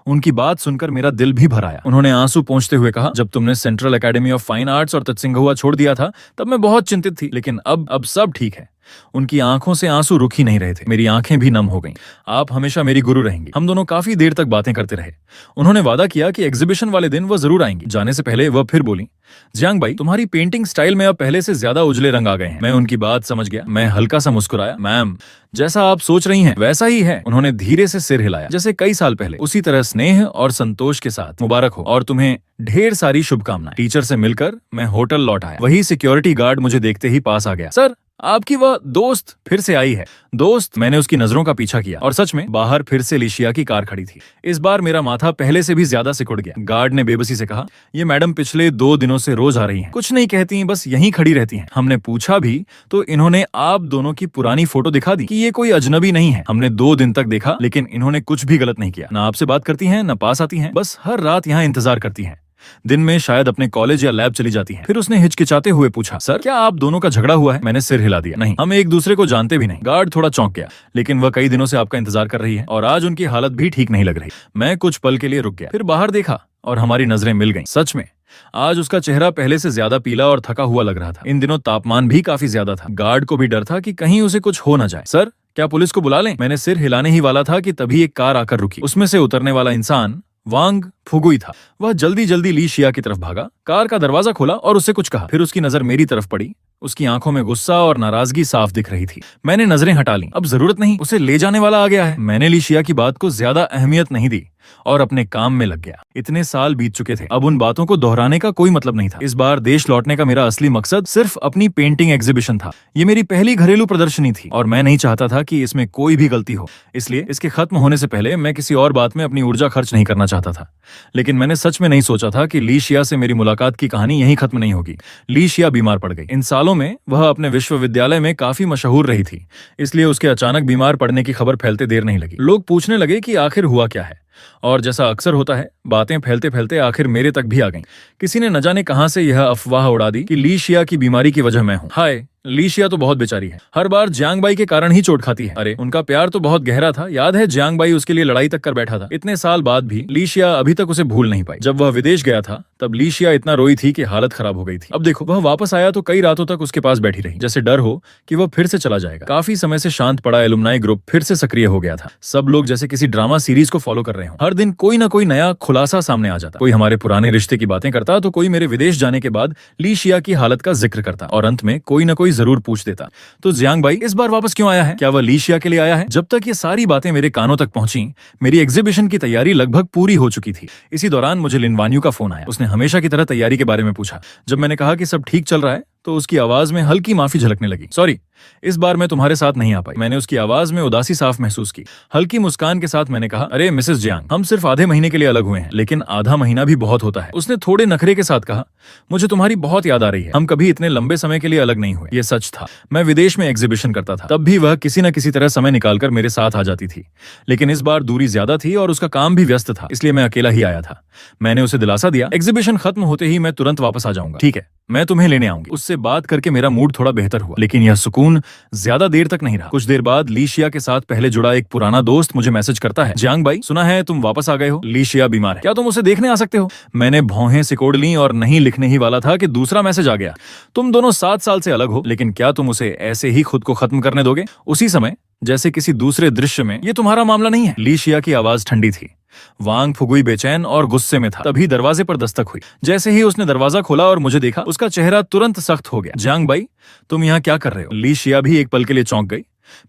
उनकी बात सुनकर मेरा दिल भी भर आया। उन्होंने आंसू पोंछते हुए कहा, जब तुमने central academy of fine arts और त्सिंघुआ छोड़ दिया था तब मैं बहुत चिंतित थी, लेकिन अब सब ठीक है। उनकी आंखों से आंसू रुक ही नहीं रहे थे। मेरी आंखें भी नम हो गईं। आप हमेशा मेरी गुरु रहेंगी। हम दोनों काफी देर तक बातें करते रहे। उन्होंने वादा किया कि एग्जीबिशन वाले दिन वह जरूर आएंगी। जाने से पहले वह फिर बोली, जियांग बाई, तुम्हारी पेंटिंग स्टाइल में अब पहले से ज्यादा उजले रंग आ गए हैं। मैं उनकी बात समझ गया। मैं हल्का सा मुस्कुराया। मैम, जैसा आप सोच रही हैं वैसा ही है। उन्होंने धीरे से सिर हिलाया, जैसे कई साल पहले। उसी तरह स्नेह और संतोष के साथ। मुबारक हो और तुम्हें ढेर सारी शुभकामनाएं। टीचर से मिलकर मैं होटल लौट आया। वही सिक्योरिटी गार्ड मुझे देखते ही पास आ गया। सर, आपकी वह दोस्त फिर से आई है। दोस्त? मैंने उसकी नजरों का पीछा किया और सच में बाहर फिर से लिशिया की कार खड़ी थी। इस बार मेरा माथा पहले से भी ज्यादा सिकुड़ गया। गार्ड ने बेबसी से कहा, ये मैडम पिछले 2 दिनों से रोज आ रही हैं। कुछ नहीं कहती, बस यहीं खड़ी रहती हैं। हमने पूछा भी तो इन्होंने आप दोनों की पुरानी फोटो दिखा दी कि ये कोई अजनबी नहीं है। हमने 2 दिन तक देखा, लेकिन इन्होंने कुछ भी गलत नहीं किया। ना आपसे बात करती हैं, ना पास आती हैं, बस हर रात यहाँ इंतजार करती हैं। दिन में शायद अपने कॉलेज या लैब चली जाती हैं। फिर उसने हिचकिचाते हुए पूछा, सर, क्या आप दोनों का झगड़ा हुआ है? मैंने सिर हिला दिया। नहीं, हम एक दूसरे को जानते भी नहीं। गार्ड थोड़ा चौंक गया, लेकिन वह कई दिनों से आपका इंतजार कर रही है और आज उनकी हालत भी ठीक नहीं लग रही। मैं कुछ पल के लिए रुक गया, फिर बाहर देखा और हमारी नजरें मिल गईं। सच में आज उसका चेहरा पहले से ज्यादा पीला और थका हुआ लग रहा था। इन दिनों तापमान भी काफी ज्यादा था। गार्ड को भी डर था कि कहीं उसे कुछ हो न जाए। सर, क्या पुलिस को बुला लें? मैंने सिर हिलाने ही वाला था कि तभी एक कार आकर रुकी। उसमें से उतरने वाला इंसान वांग फुगुई था। वह जल्दी जल्दी ली शिया की तरफ भागा, कार का दरवाजा खोला और उससे कुछ कहा। फिर उसकी नजर मेरी तरफ पड़ी। उसकी आंखों में गुस्सा और नाराजगी साफ दिख रही थी। मैंने नजरें हटा ली। अब जरूरत नहीं, उसे ले जाने वाला आ गया है। मैंने ली शिया की बात को ज्यादा अहमियत नहीं दी और अपने काम में लग गया। इतने साल बीत चुके थे, अब उन बातों को दोहराने का कोई मतलब नहीं था। इस बार देश लौटने का मेरा असली मकसद सिर्फ अपनी पेंटिंग एग्जीबिशन था। ये मेरी पहली घरेलू प्रदर्शनी थी और मैं नहीं चाहता था कि इसमें कोई भी गलती हो। इसलिए इसके खत्म होने से पहले मैं किसी और बात में अपनी ऊर्जा खर्च नहीं करना चाहता था। लेकिन मैंने सच में नहीं सोचा था कि ली शिया से मेरी मुलाकात की कहानी यहीं खत्म नहीं होगी। ली शिया बीमार पड़ गई। इन सालों में वह अपने विश्वविद्यालय में काफी मशहूर रही थी, इसलिए उसके अचानक बीमार पड़ने की खबर फैलते देर नहीं लगी। लोग पूछने लगे कि आखिर हुआ क्या है, और जैसा अक्सर होता है, बातें फैलते फैलते आखिर मेरे तक भी आ गईं। किसी ने न जाने कहां से यह अफवाह उड़ा दी कि ली शिया की बीमारी की वजह मैं हूं। हाय, ली शिया तो बहुत बेचारी है। हर बार जियांग बाई के कारण ही चोट खाती है। अरे, उनका प्यार तो बहुत गहरा था। याद है, जियांग बाई उसके लिए लड़ाई तक कर बैठा था। इतने साल बाद भी ली शिया अभी तक उसे भूल नहीं पाई। जब वह विदेश गया था तब ली शिया इतना रोई थी कि हालत खराब हो गई थी। अब देखो, वह वापस आया तो कई रातों तक उसके पास बैठी रही, जैसे डर हो कि वह फिर से चला जाएगा। काफी समय से शांत पड़ा एलुमनाई ग्रुप फिर से सक्रिय हो गया था। सब लोग जैसे किसी ड्रामा सीरीज को फॉलो कर रहे हो। हर दिन कोई ना कोई नया खुलासा सामने आ जाता। कोई हमारे पुराने रिश्ते की बातें करता तो कोई मेरे विदेश जाने के बाद ली शिया की हालत का जिक्र करता और अंत में कोई ना कोई जरूर पूछ देता, तो जियांग बाई इस बार वापस क्यों आया है? क्या वह ली शिया के लिए आया है? जब तक ये सारी बातें मेरे कानों तक पहुंची, मेरी एग्जीबिशन की तैयारी लगभग पूरी हो चुकी थी। इसी दौरान मुझे लिन वान्यू का फोन आया। उसने हमेशा की तरह तैयारी के बारे में पूछा। जब मैंने कहा कि सब ठीक चल रहा है तो उसकी आवाज में हल्की माफी झलकने लगी। सॉरी, इस बार मैं तुम्हारे साथ नहीं आ पाई। मैंने उसकी आवाज में उदासी साफ महसूस की। हल्की मुस्कान के साथ मैंने कहा, अरे मिसेस जियांग, हम सिर्फ आधे महीने के लिए अलग हुए हैं, लेकिन आधा महीना भी बहुत होता है। उसने थोड़े नखरे के साथ कहा, मुझे तुम्हारी बहुत याद आ रही है। हम कभी इतने लंबे समय के लिए अलग नहीं हुए। ये सच था। मैं विदेश में एग्जीबिशन करता था, तब भी वह किसी न किसी तरह समय निकालकर मेरे साथ आ जाती थी। लेकिन इस बार दूरी ज्यादा थी और उसका काम भी व्यस्त था, इसलिए मैं अकेला ही आया था। मैंने उसे दिलासा दिया, एग्जीबिशन खत्म होते ही मैं तुरंत वापस आ जाऊंगा। ठीक है, मैं तुम्हें लेने आऊंगी। उससे बात करके मेरा मूड थोड़ा बेहतर हुआ, लेकिन यह सुकून ज्यादा देर तक नहीं रहा। कुछ देर बाद ली शिया के साथ पहले जुड़ा एक पुराना दोस्त मुझे मैसेज करता है, जियांग बाई, सुना है तुम वापस आ गए हो। ली शिया बीमार है, क्या तुम उसे देखने आ सकते हो? मैंने भौहें सिकोड़ ली और नहीं लिखने ही वाला था कि दूसरा मैसेज आ गया। तुम दोनों 7 साल से अलग हो, लेकिन क्या तुम उसे ऐसे ही खुद को खत्म करने दोगे? उसी समय जैसे किसी दूसरे दृश्य में। ये तुम्हारा मामला नहीं है। ली शिया की आवाज ठंडी थी। वांग फुगुई बेचैन और गुस्से में था। तभी दरवाजे पर दस्तक हुई। जैसे ही उसने दरवाजा खोला और मुझे देखा, उसका चेहरा तुरंत सख्त हो गया। जियांग बाई, तुम यहाँ क्या कर रहे हो? ली शिया भी एक पल के लिए चौंक गई,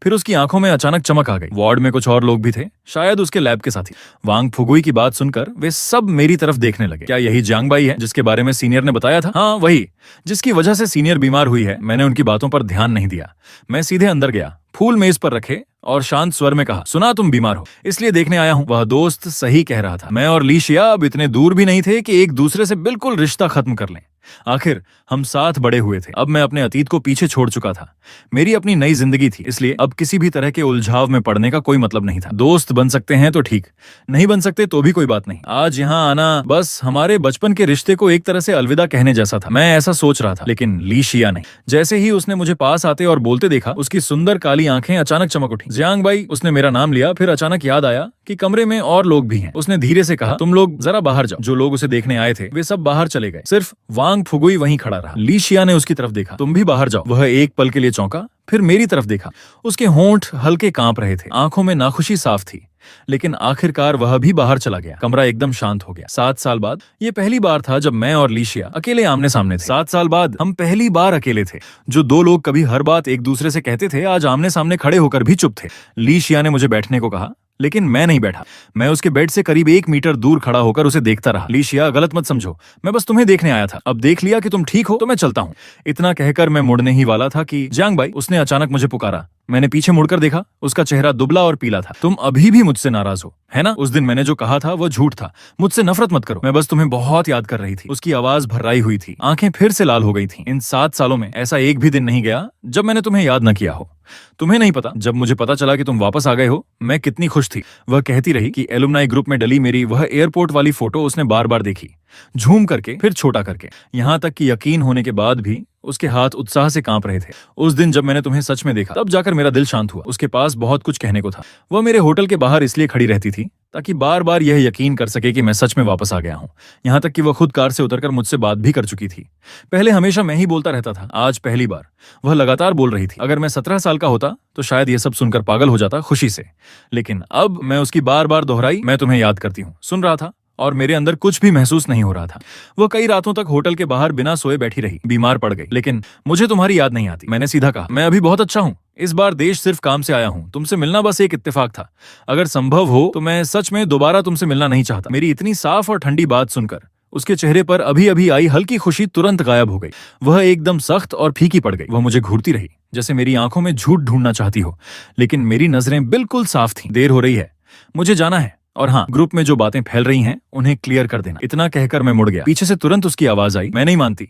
फिर उसकी आंखों में अचानक चमक आ गई। वार्ड में कुछ और लोग भी थे, शायद उसके लैब के साथी। वांग फुगुई की बात सुनकर वे सब मेरी तरफ देखने लगे। क्या यही जियांग बाई है जिसके बारे में सीनियर ने बताया था? हाँ, वही, जिसकी वजह से सीनियर बीमार हुई है। मैंने उनकी बातों पर ध्यान नहीं दिया। मैं सीधे अंदर गया, फूल मेज पर रखे और शांत स्वर में कहा, सुना तुम बीमार हो, इसलिए देखने आया हूँ। वह दोस्त सही कह रहा था। मैं और ली शिया अब इतने दूर भी नहीं थे कि एक दूसरे से बिल्कुल रिश्ता खत्म कर लें। आखिर हम साथ बड़े हुए थे। अब मैं अपने अतीत को पीछे छोड़ चुका था। मेरी अपनी नई जिंदगी थी, इसलिए अब किसी भी तरह के उलझाव में पड़ने का कोई मतलब नहीं था। दोस्त बन सकते हैं तो ठीक, नहीं बन सकते तो भी कोई बात नहीं। आज यहाँ आना बस हमारे बचपन के रिश्ते को एक तरह से अलविदा कहने जैसा था। मैं ऐसा सोच रहा था, लेकिन ली शिया नहीं। जैसे ही उसने मुझे पास आते और बोलते देखा, उसकी सुंदर काली आंखें अचानक चमक उठी। जियांग बाई, उसने मेरा नाम लिया, फिर अचानक याद आया कि कमरे में और लोग भी हैं। उसने धीरे से कहा, तुम लोग जरा बाहर जाओ। जो लोग उसे देखने आए थे वे सब बाहर चले गए, सिर्फ वांग फुगुई वहीं खड़ा रहा। ली शिया ने उसकी तरफ देखा, तुम भी बाहर जाओ। वह एक पल के लिए चौंका, फिर मेरी तरफ देखा। उसके होंठ हल्के कांप रहे थे, आंखों में नाखुशी साफ थी, लेकिन आखिरकार वह भी बाहर चला गया। कमरा एकदम शांत हो गया। 7 साल बाद ये पहली बार था जब मैं और ली शिया अकेले आमने सामने थे। 7 साल बाद हम पहली बार अकेले थे। जो दो लोग कभी हर बात एक दूसरे से कहते थे, आज आमने सामने खड़े होकर भी चुप थे। ली शिया ने मुझे बैठने को कहा, लेकिन मैं नहीं बैठा। मैं उसके बेड से करीब 1 मीटर दूर खड़ा होकर उसे देखता रहा। ली शिया, गलत मत समझो, मैं बस तुम्हें देखने आया था। अब देख लिया कि तुम ठीक हो तो मैं चलता हूँ। इतना कहकर मैं मुड़ने ही वाला था कि जियांग बाई, उसने अचानक मुझे पुकारा। मैंने पीछे मुड़कर देखा, उसका चेहरा दुबला और पीला था। तुम अभी भी मुझसे नाराज हो, है ना? उस दिन मैंने जो कहा था वो झूठ था। मुझसे नफरत मत करो, मैं बस तुम्हें बहुत याद कर रही थी। उसकी आवाज भर्राई हुई थी, आंखें फिर से लाल हो गई थी। इन 7 सालों में ऐसा एक भी दिन नहीं गया जब मैंने तुम्हें याद न किया हो। तुम्हें नहीं पता, जब मुझे पता चला कि तुम वापस आ गए हो, मैं कितनी खुश थी। वह कहती रही कि एलुमनाई ग्रुप में डली मेरी वह एयरपोर्ट वाली फोटो उसने बार बार देखी, झूम करके, फिर छोटा करके, यहाँ तक कि यकीन होने के बाद भी उसके हाथ उत्साह से कांप रहे थे। उस दिन जब मैंने तुम्हें सच में देखा, तब जाकर मेरा दिल शांत हुआ। उसके पास बहुत कुछ कहने को था। वह मेरे होटल के बाहर इसलिए खड़ी रहती थी ताकि बार बार यह यकीन कर सके कि मैं सच में वापस आ गया हूँ। यहाँ तक कि वह खुद कार से उतरकर मुझसे बात भी कर चुकी थी। पहले हमेशा मैं ही बोलता रहता था, आज पहली बार वह लगातार बोल रही थी। अगर मैं 17 साल का होता तो शायद यह सब सुनकर पागल हो जाता खुशी से, लेकिन अब मैं उसकी बार बार दोहराई, मैं तुम्हें याद करती हूँ, सुन रहा था और मेरे अंदर कुछ भी महसूस नहीं हो रहा था। वह कई रातों तक होटल के बाहर बिना सोए बैठी रही, बीमार पड़ गई, लेकिन मुझे तुम्हारी याद नहीं आती। मैंने सीधा कहा, मैं अभी बहुत अच्छा हूँ, इस बार देश सिर्फ काम से आया हूँ, तुमसे मिलना बस एक इत्तेफाक था। अगर संभव हो तो मैं सच में दोबारा तुमसे मिलना नहीं चाहता। मेरी इतनी साफ और ठंडी बात सुनकर उसके चेहरे पर अभी अभी आई हल्की खुशी तुरंत गायब हो गई। वह एकदम सख्त और फीकी पड़ गई। वह मुझे घूरती रही, जैसे मेरी आंखों में झूठ ढूंढना चाहती हो, लेकिन मेरी नजरें बिल्कुल साफ थीं। देर हो रही है, मुझे जाना है, और हाँ, ग्रुप में जो बातें फैल रही हैं उन्हें क्लियर कर देना। इतना कहकर मैं मुड़ गया। पीछे से तुरंत उसकी आवाज आई, मैं नहीं मानती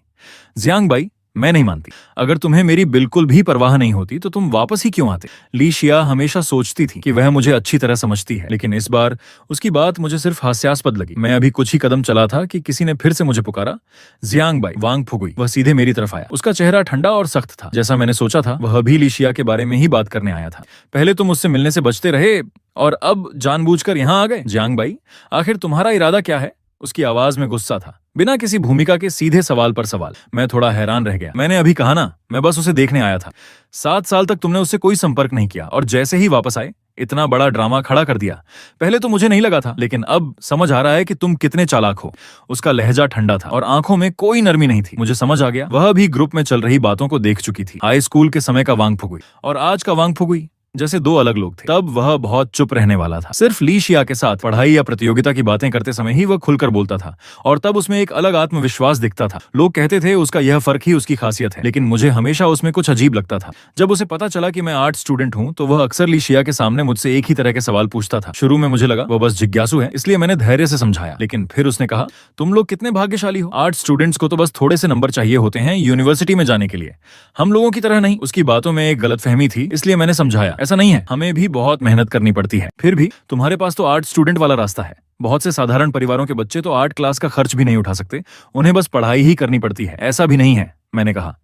जियांग बाई, मैं नहीं मानती। अगर तुम्हें मेरी बिल्कुल भी परवाह नहीं होती तो तुम वापस ही क्यों आते? ली शिया हमेशा सोचती थी कि वह मुझे अच्छी तरह समझती है, लेकिन इस बार उसकी बात मुझे सिर्फ हास्यास्पद लगी। मैं अभी कुछ ही कदम चला था कि किसी ने फिर से मुझे पुकारा, जियांग बाई, वांग फुगुई। वह सीधे मेरी तरफ आया। उसका चेहरा ठंडा और सख्त था, जैसा मैंने सोचा था। वह भी ली शिया के बारे में ही बात करने आया था। पहले तुम मुझसे मिलने से बचते रहे और अब जानबूझकर यहाँ आ गए। जियांग बाई, आखिर तुम्हारा इरादा क्या है? उसकी आवाज में गुस्सा था, बिना किसी भूमिका के सीधे सवाल पर सवाल। मैं थोड़ा हैरान रह गया। मैंने अभी कहा ना, मैं बस उसे देखने आया था। 7 साल तक तुमने उससे कोई संपर्क नहीं किया और जैसे ही वापस आए इतना बड़ा ड्रामा खड़ा कर दिया। पहले तो मुझे नहीं लगा था, लेकिन अब समझ आ रहा है कि तुम कितने चालाक हो। उसका लहजा ठंडा था और आंखों में कोई नरमी नहीं थी। मुझे समझ आ गया, वह भी ग्रुप में चल रही बातों को देख चुकी थी। हाई स्कूल के समय का वांग फुगुई और आज का वांग फुगुई जैसे दो अलग लोग थे। तब वह बहुत चुप रहने वाला था। सिर्फ ली शिया के साथ पढ़ाई या प्रतियोगिता की बातें करते समय ही वह खुलकर बोलता था और तब उसमें एक अलग आत्मविश्वास दिखता था। लोग कहते थे उसका यह फर्क ही उसकी खासियत है, लेकिन मुझे हमेशा उसमें कुछ अजीब लगता था। जब उसे पता चला कि मैं आर्ट स्टूडेंट हूँ तो वह अक्सर ली शिया के सामने मुझसे एक ही तरह के सवाल पूछता था। शुरू में मुझे लगा वह बस जिज्ञासु है, इसलिए मैंने धैर्य से समझाया, लेकिन फिर उसने कहा, तुम लोग कितने भाग्यशाली हो, आर्ट स्टूडेंट्स को तो बस थोड़े से नंबर चाहिए होते हैं यूनिवर्सिटी में जाने के लिए, हम लोगों की तरह नहीं। उसकी बातों में एक गलतफहमी थी, इसलिए मैंने समझाया, ऐसा नहीं है, हमें भी बहुत मेहनत करनी पड़ती है। फिर भी तुम्हारे पास तो आर्ट स्टूडेंट वाला रास्ता है। बहुत से साधारण परिवारों के बच्चे तो आर्ट क्लास का खर्च भी नहीं उठा सकते, उन्हें बस पढ़ाई ही करनी पड़ती है। ऐसा भी नहीं है, मैंने कहा।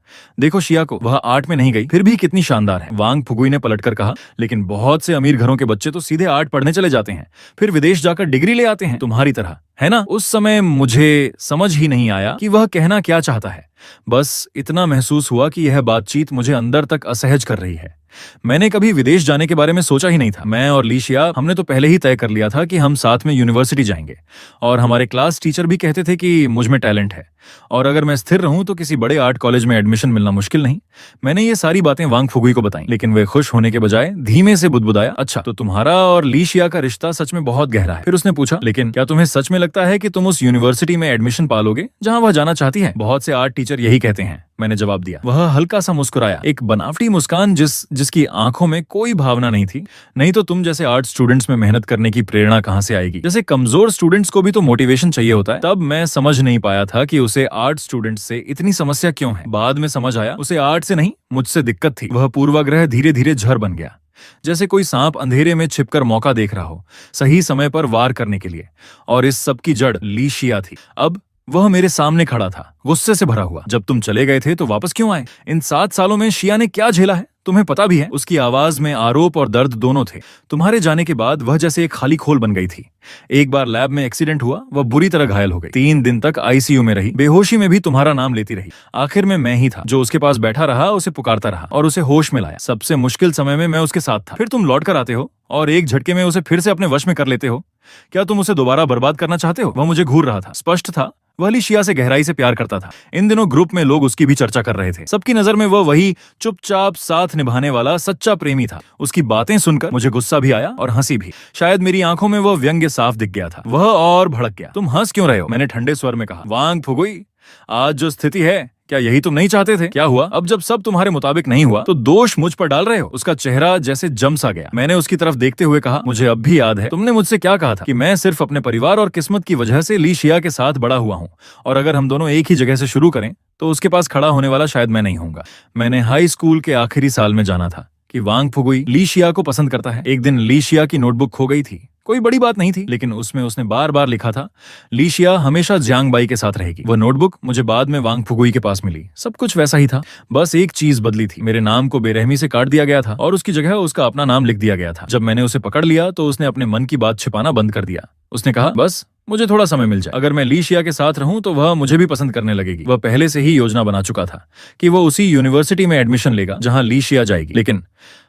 देखो शिया को, वह आर्ट में नहीं गई, फिर भी कितनी शानदार है। वांग फुगुई ने पलटकर कहा, लेकिन बहुत से अमीर घरों के बच्चे तो सीधे आर्ट पढ़ने चले जाते हैं, फिर विदेश जाकर डिग्री ले आते हैं, तुम्हारी तरह, है ना? उस समय मुझे समझ ही नहीं आया कि वह कहना क्या चाहता है। बस इतना महसूस हुआ कि यह बातचीत मुझे अंदर तक असहज कर रही है। मैंने कभी विदेश जाने के बारे में सोचा ही नहीं था। मैं और लीशिया हमने तो पहले ही तय कर लिया था कि हम साथ में यूनिवर्सिटी जाएंगे, और हमारे क्लास टीचर भी कहते थे कि मुझ में टैलेंट है और अगर मैं स्थिर रहूं तो किसी बड़े आर्ट कॉलेज में एडमिशन मिलना मुश्किल नहीं। मैंने ये सारी बातें वांग फुगुई को बताई, लेकिन वे खुश होने के बजाय धीमे से बुदबुदाया, अच्छा तो तुम्हारा और लीशिया का रिश्ता सच में बहुत गहरा है। फिर उसने पूछा, लेकिन क्या तुम्हें सच में लगता है कि तुम उस यूनिवर्सिटी में एडमिशन पालोगे जहां वह जाना चाहती है? बहुत से आर्ट टीचर यही कहते हैं, मैंने जवाब दिया। वह हल्का सा मुस्कुराया, एक बनावटी मुस्कान जिसकी आंखों में कोई भावना नहीं थी। नहीं तो तुम जैसे आर्ट स्टूडेंट्स में मेहनत करने की प्रेरणा कहां से आएगी? जैसे कमजोर स्टूडेंट्स को भी तो मोटिवेशन चाहिए होता है। तब मैं समझ नहीं पाया था कि उसे आर्ट स्टूडेंट से इतनी समस्या क्यों है। बाद में समझ आया, उसे आर्ट से नहीं मुझसे दिक्कत थी। वह पूर्वाग्रह धीरे धीरे झर बन गया, जैसे कोई सांप अंधेरे में छिपकर मौका देख रहा हो सही समय पर वार करने के लिए, और इस सब की जड़ लीशिया थी। अब वह मेरे सामने खड़ा था, गुस्से से भरा हुआ। जब तुम चले गए थे तो वापस क्यों आए? इन 7 सालों में शिया ने क्या झेला है तुम्हें पता भी है? उसकी आवाज में आरोप और दर्द दोनों थे। तुम्हारे जाने के बाद वह जैसे एक खाली खोल बन गई थी। एक बार लैब में एक्सीडेंट हुआ, वह बुरी तरह घायल हो गई। 3 दिन तक आईसीयू में रही, बेहोशी में भी तुम्हारा नाम लेती रही। आखिर में मैं ही था जो उसके पास बैठा रहा, उसे पुकारता रहा और उसे होश में लाया। सबसे मुश्किल समय में मैं उसके साथ था। फिर तुम लौट कर आते हो और एक झटके में उसे फिर से अपने वश में कर लेते हो। क्या तुम उसे दोबारा बर्बाद करना चाहते हो? वह मुझे घूर रहा था। स्पष्ट था वह लीशिया से गहराई से प्यार करता था। इन दिनों ग्रुप में लोग उसकी भी चर्चा कर रहे थे। सबकी नजर में वह वही चुपचाप साथ निभाने वाला सच्चा प्रेमी था। उसकी बातें सुनकर मुझे गुस्सा भी आया और हंसी भी। शायद मेरी आंखों में वह व्यंग्य साफ दिख गया था। वह और भड़क गया। तुम हंस क्यों रहे हो? मैंने ठंडे स्वर में कहा। वांग फुगुई, आज जो स्थिति है, क्या यही तुम नहीं चाहते थे? क्या हुआ? अब जब सब तुम्हारे मुताबिक नहीं हुआ तो दोष मुझ पर डाल रहे हो? उसका चेहरा जैसे जम सा गया। मैंने उसकी तरफ देखते हुए कहा, मुझे अब भी याद है तुमने मुझसे क्या कहा था कि मैं सिर्फ अपने परिवार और किस्मत की वजह से लीशिया के साथ बड़ा हुआ हूँ, और अगर हम दोनों एक ही जगह से शुरू करें तो उसके पास खड़ा होने वाला शायद मैं नहीं होऊंगा। मैंने हाई स्कूल के आखिरी साल में जाना था कि वांग फुगुई लीशिया को पसंद करता है। एक दिन लीशिया की नोटबुक खो गई थी। कोई बड़ी बात नहीं थी, लेकिन उसमें उसने बार बार लिखा था, लीशिया हमेशा जियांग बाई के साथ रहेगी। वह नोटबुक मुझे बाद में वांग फुगुई के पास मिली। सब कुछ वैसा ही था, बस एक चीज बदली थी। मेरे नाम को बेरहमी से काट दिया गया था और उसकी जगह उसका अपना नाम लिख दिया गया था। जब मैंने उसे पकड़ लिया तो उसने अपने मन की बात छिपाना बंद कर दिया। उसने कहा, बस मुझे थोड़ा समय मिल जाए, अगर मैं लीशिया के साथ रहूं तो वह मुझे भी पसंद करने लगेगी। वह पहले से ही योजना बना चुका था कि वह उसी यूनिवर्सिटी में एडमिशन लेगा जहां लीशिया जाएगी। लेकिन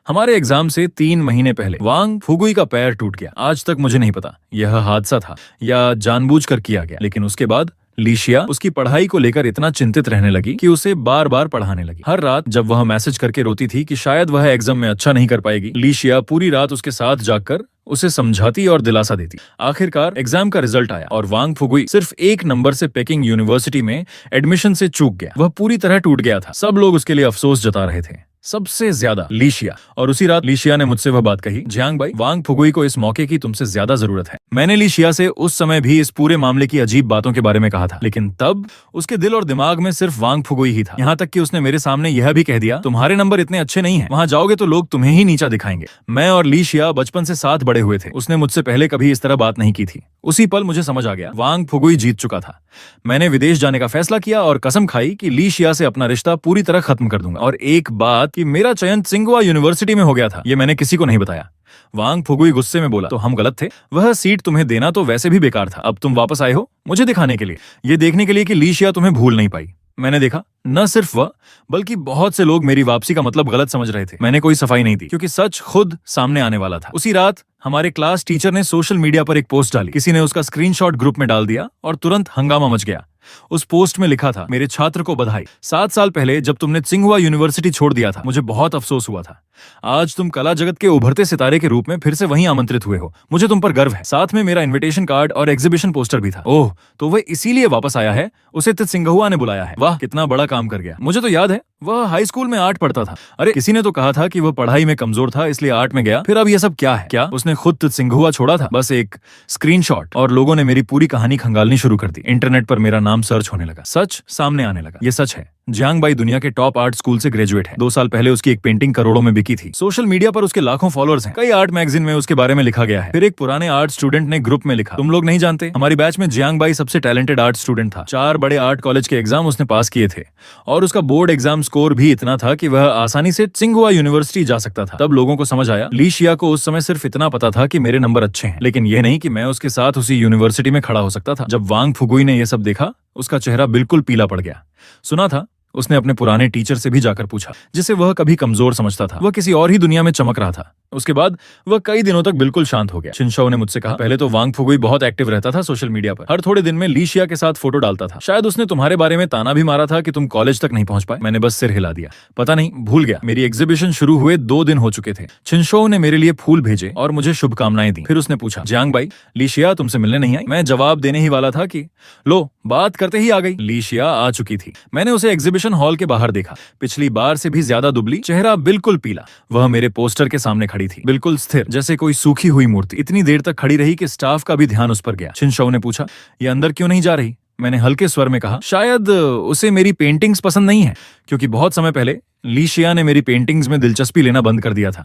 हमारे एग्जाम से 3 महीने पहले वांग फुगुई का पैर टूट गया। आज तक मुझे नहीं पता यह हादसा था या जानबूझकर किया गया, लेकिन उसके बाद लीशिया उसकी पढ़ाई को लेकर इतना चिंतित रहने लगी कि उसे बार बार पढ़ाने लगी। हर रात जब वह मैसेज करके रोती थी कि शायद वह एग्जाम में अच्छा नहीं कर पाएगी, लीशिया पूरी रात उसके साथ जागकर उसे समझाती और दिलासा देती। आखिरकार एग्जाम का रिजल्ट आया और वांग फुगुई सिर्फ 1 नंबर से पेकिंग यूनिवर्सिटी में एडमिशन से चूक गया। वह पूरी तरह टूट गया था। सब लोग उसके लिए अफसोस जता रहे थे, सबसे ज्यादा लीशिया। और उसी रात लीशिया ने मुझसे वह बात कही, जियांग बाई, वांग फुगुई को इस मौके की तुमसे ज्यादा जरूरत है। मैंने लीशिया से उस समय भी इस पूरे मामले की अजीब बातों के बारे में कहा था, लेकिन तब उसके दिल और दिमाग में सिर्फ वांग फुगुई ही था। यहाँ तक कि उसने मेरे सामने यह भी कह दिया, तुम्हारे नंबर इतने अच्छे नहीं है, वहां जाओगे तो लोग तुम्हें ही नीचा दिखाएंगे। मैं और लीशिया बचपन से साथ बड़े हुए थे। उसने मुझसे पहले कभी इस तरह बात नहीं की थी। उसी पल मुझे समझ आ गया, वांग फुगुई जीत चुका था। मैंने विदेश जाने का फैसला किया और कसम खाई कि लीशिया से अपना रिश्ता पूरी तरह खत्म कर दूंगा। और एक बात कि मेरा चयन त्सिंगहुआ यूनिवर्सिटी में हो गया था, ये मैंने किसी को नहीं बताया। वांग फुगुई गुस्से में बोला, तो हम गलत थे? वह सीट तुम्हें देना तो वैसे भी बेकार था। अब तुम वापस आए हो मुझे दिखाने के लिए, ये देखने के लिए कि लीशिया तुम्हें भूल नहीं पाई। मैंने देखा, न सिर्फ वह बल्कि बहुत से लोग मेरी वापसी का मतलब गलत समझ रहे थे। मैंने कोई सफाई नहीं दी क्योंकि सच खुद सामने आने वाला था। उसी रात हमारे क्लास टीचर ने सोशल मीडिया पर एक पोस्ट डाली। किसी ने उसका स्क्रीनशॉट ग्रुप में डाल दिया और तुरंत हंगामा मच गया। उस पोस्ट में लिखा था, मेरे छात्र को बधाई, 7 साल पहले जब तुमने त्सिंगहुआ यूनिवर्सिटी छोड़ दिया था मुझे बहुत अफसोस हुआ था। आज तुम कला जगत के उभरते सितारे के रूप में फिर से वहीं आमंत्रित हुए हो, मुझे तुम पर गर्व है। साथ में मेरा इनविटेशन कार्ड और एग्जीबिशन पोस्टर भी था। ओह, तो वह इसीलिए वापस आया है, उसे त्सिंगहुआ ने बुलाया है। वाह, कितना बड़ा काम कर गया। मुझे तो याद है वह हाई स्कूल में आर्ट पढ़ता था। अरे, किसी ने तो कहा था कि वह पढ़ाई में कमजोर था इसलिए आर्ट में गया। फिर अब ये सब क्या है? क्या उसने खुद त्सिंगहुआ छोड़ा था? बस एक स्क्रीनशॉट और लोगों ने मेरी पूरी कहानी खंगालनी शुरू कर दी। इंटरनेट पर मेरा नाम सर्च होने लगा, सच सामने आने लगा। ये सच है, जियांग बाई दुनिया के टॉप आर्ट स्कूल से ग्रेजुएट है। 2 साल पहले उसकी एक पेंटिंग करोड़ों में बिकी थी। सोशल मीडिया पर उसके लाखों फॉलोअर्स हैं। कई आर्ट मैगजीन में उसके बारे में लिखा गया है। फिर एक पुराने आर्ट स्टूडेंट ने ग्रुप में लिखा, तुम लोग नहीं जानते, हमारी बैच में जियांग बाई सबसे टैलेंटेड आर्ट स्टूडेंट था। 4 बड़े आर्ट कॉलेज के एग्जाम उसने पास किए थे और उसका बोर्ड एग्जाम स्कोर भी इतना था कि वह आसानी से त्सिंगहुआ यूनिवर्सिटी जा सकता था। तब लोगों को समझ आया, लीशिया को उस समय सिर्फ इतना पता था कि मेरे नंबर अच्छे हैं, लेकिन यह नहीं कि मैं उसके साथ उसी यूनिवर्सिटी में खड़ा हो सकता था। जब वांग फुगुई ने यह सब देखा उसका चेहरा बिल्कुल पीला पड़ गया। सुना था उसने अपने पुराने टीचर से भी जाकर पूछा, जिसे वह कभी कमजोर समझता था। वह किसी और ही दुनिया में चमक रहा था। उसके बाद वह कई दिनों तक बिल्कुल शांत हो गया। शिनशाओ ने मुझसे कहा, पहले तो वांग फुगुई बहुत एक्टिव रहता था सोशल मीडिया पर। हर थोड़े दिन में ली शिया के साथ फोटो डालता था। शायद उसने तुम्हारे बारे में ताना भी मारा था कि तुम कॉलेज तक नहीं पहुंच पाए। मैंने बस सिर हिला दिया। पता नहीं, भूल गया। मेरी एग्जीबिशन शुरू हुए 2 दिन हो चुके थे। शिनशाओ ने मेरे लिए फूल भेजे और मुझे शुभकामनाएं दी। फिर उसने पूछा, जियांग भाई, ली शिया तुमसे मिलने नहीं आई? मैं जवाब देने ही वाला था कि लो, बात करते ही आ गई। ली शिया आ चुकी थी। मैंने उसे एग्जीबिशन हॉल के बाहर देखा। पिछली बार से भी ज्यादा दुबली, चेहरा बिल्कुल पीला। वह मेरे पोस्टर के सामने खड़ी थी, बिल्कुल स्थिर, जैसे कोई सूखी हुई मूर्ति। इतनी देर तक खड़ी रही कि स्टाफ का भी ध्यान उस पर गया। शिनशाओ ने पूछा, ये अंदर क्यों नहीं जा रही? मैंने हल्के स्वर में कहा, शायद उसे मेरी पेंटिंग्स पसंद नहीं है, क्योंकि बहुत समय पहले ली शिया ने मेरी पेंटिंग्स में दिलचस्पी लेना बंद कर दिया था।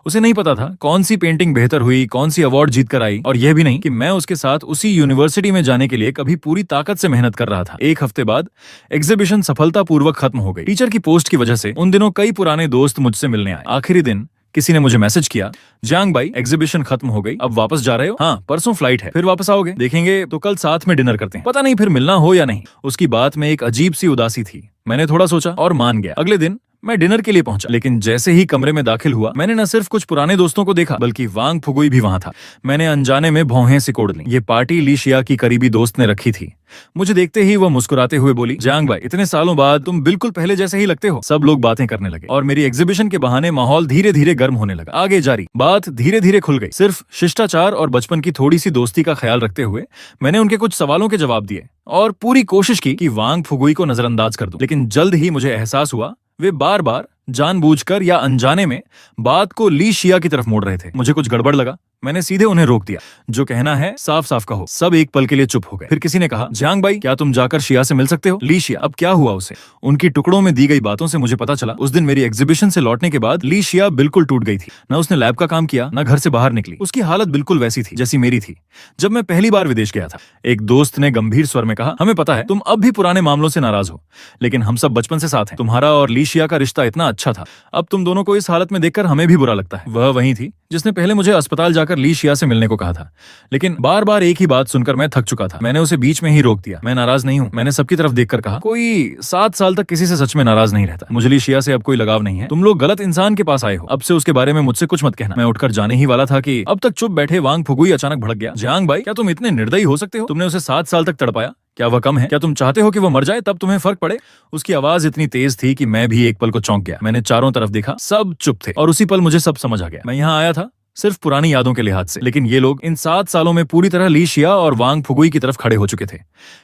उसे नहीं पता था कौन सी पेंटिंग बेहतर हुई, कौन सी अवार्ड जीत कर आई, और यह भी नहीं कि मैं उसके साथ उसी यूनिवर्सिटी में जाने के लिए कभी पूरी ताकत से मेहनत कर रहा था। 1 हफ्ते बाद एग्जीबिशन सफलतापूर्वक खत्म हो गई। टीचर की पोस्ट की वजह से उन दिनों कई पुराने दोस्त मुझसे मिलने आए। आखिरी दिन किसी ने मुझे मैसेज किया, जियांग भाई, एग्जीबिशन खत्म हो गई, अब वापस जा रहे हो? हाँ, परसों फ्लाइट है। फिर वापस आओगे? देखेंगे तो कल साथ में डिनर करते हैं। पता नहीं फिर मिलना हो या नहीं। उसकी बात में एक अजीब सी उदासी थी। मैंने थोड़ा सोचा और मान गया। अगले दिन मैं डिनर के लिए पहुंचा, लेकिन जैसे ही कमरे में दाखिल हुआ, मैंने न सिर्फ कुछ पुराने दोस्तों को देखा, बल्कि वांग फुगुई भी वहां था। मैंने अनजाने में भौहें सिकोड़ ली। ये पार्टी ली शिया की करीबी दोस्त ने रखी थी। मुझे देखते ही वह मुस्कुराते हुए बोली, जियांग भाई, इतने सालों बाद तुम बिल्कुल पहले जैसे ही लगते हो। सब लोग बातें करने लगे और मेरी एग्जीबिशन के बहाने माहौल धीरे धीरे गर्म होने लगा। आगे जारी बात धीरे धीरे खुल गई। सिर्फ शिष्टाचार और बचपन की थोड़ी सी दोस्ती का ख्याल रखते हुए मैंने उनके कुछ सवालों के जवाब दिए और पूरी कोशिश की कि वांग फुगुई को नजरअंदाज कर दूं। लेकिन जल्द ही मुझे एहसास हुआ वे बार बार जानबूझकर या अनजाने में बात को ली शिया की तरफ मोड़ रहे थे। मुझे कुछ गड़बड़ लगा। मैंने सीधे उन्हें रोक दिया। जो कहना है साफ साफ कहो। सब एक पल के लिए चुप हो गए। फिर किसी ने कहा, जियांग भाई, क्या तुम जाकर शिया से मिल सकते हो? ली शिया, अब क्या हुआ उसे? उनकी टुकड़ों में दी गई बातों से मुझे पता चला, उस दिन मेरी एग्जीबिशन से लौटने के बाद ली शिया बिल्कुल टूट गई थी। न उसने लैब का काम किया, न घर से बाहर निकली। उसकी हालत बिल्कुल वैसी थी जैसी मेरी थी जब मैं पहली बार विदेश गया था। एक दोस्त ने गंभीर स्वर में कहा, हमें पता है तुम अब भी पुराने मामलों से नाराज हो, लेकिन हम सब बचपन से साथ हैं। तुम्हारा और ली शिया का रिश्ता इतना अच्छा था। अब तुम दोनों को इस हालत में देखकर हमें भी बुरा लगता है। वह वही थी जिसने पहले मुझे अस्पताल जाकर ली शिया से मिलने को कहा था, लेकिन बार बार एक ही बात सुनकर मैं थक चुका था। मैंने उसे बीच में ही रोक दिया। मैं नाराज नहीं हूँ। मैंने सबकी तरफ देखकर कहा, कोई 7 साल तक किसी से सच में नाराज नहीं रहता। मुझे ली शिया से अब कोई लगाव नहीं है। तुम लोग गलत इंसान के पास आए हो। अब से उसके बारे में मुझसे कुछ मत कहना। मैं उठकर जाने ही वाला था कि अब तक चुप बैठे वांग फुगुई अचानक भड़क गया। जियांग भाई, क्या तुम इतने निर्दयी हो सकते हो? तुमने उसे 7 साल तक तड़पाया। क्या वह कम है? क्या तुम चाहते हो कि वह मर जाए तब तुम्हें फर्क पड़े? उसकी आवाज इतनी तेज थी कि मैं भी एक पल को चौंक गया। मैंने चारों तरफ देखा, सब चुप थे और उसी पल मुझे सब समझ आ गया। मैं यहाँ आया था सिर्फ पुरानी यादों के लिहाज से, लेकिन ये लोग इन 7 सालों में पूरी तरह ली शिया और वांग फुगुई की तरफ खड़े हो चुके थे।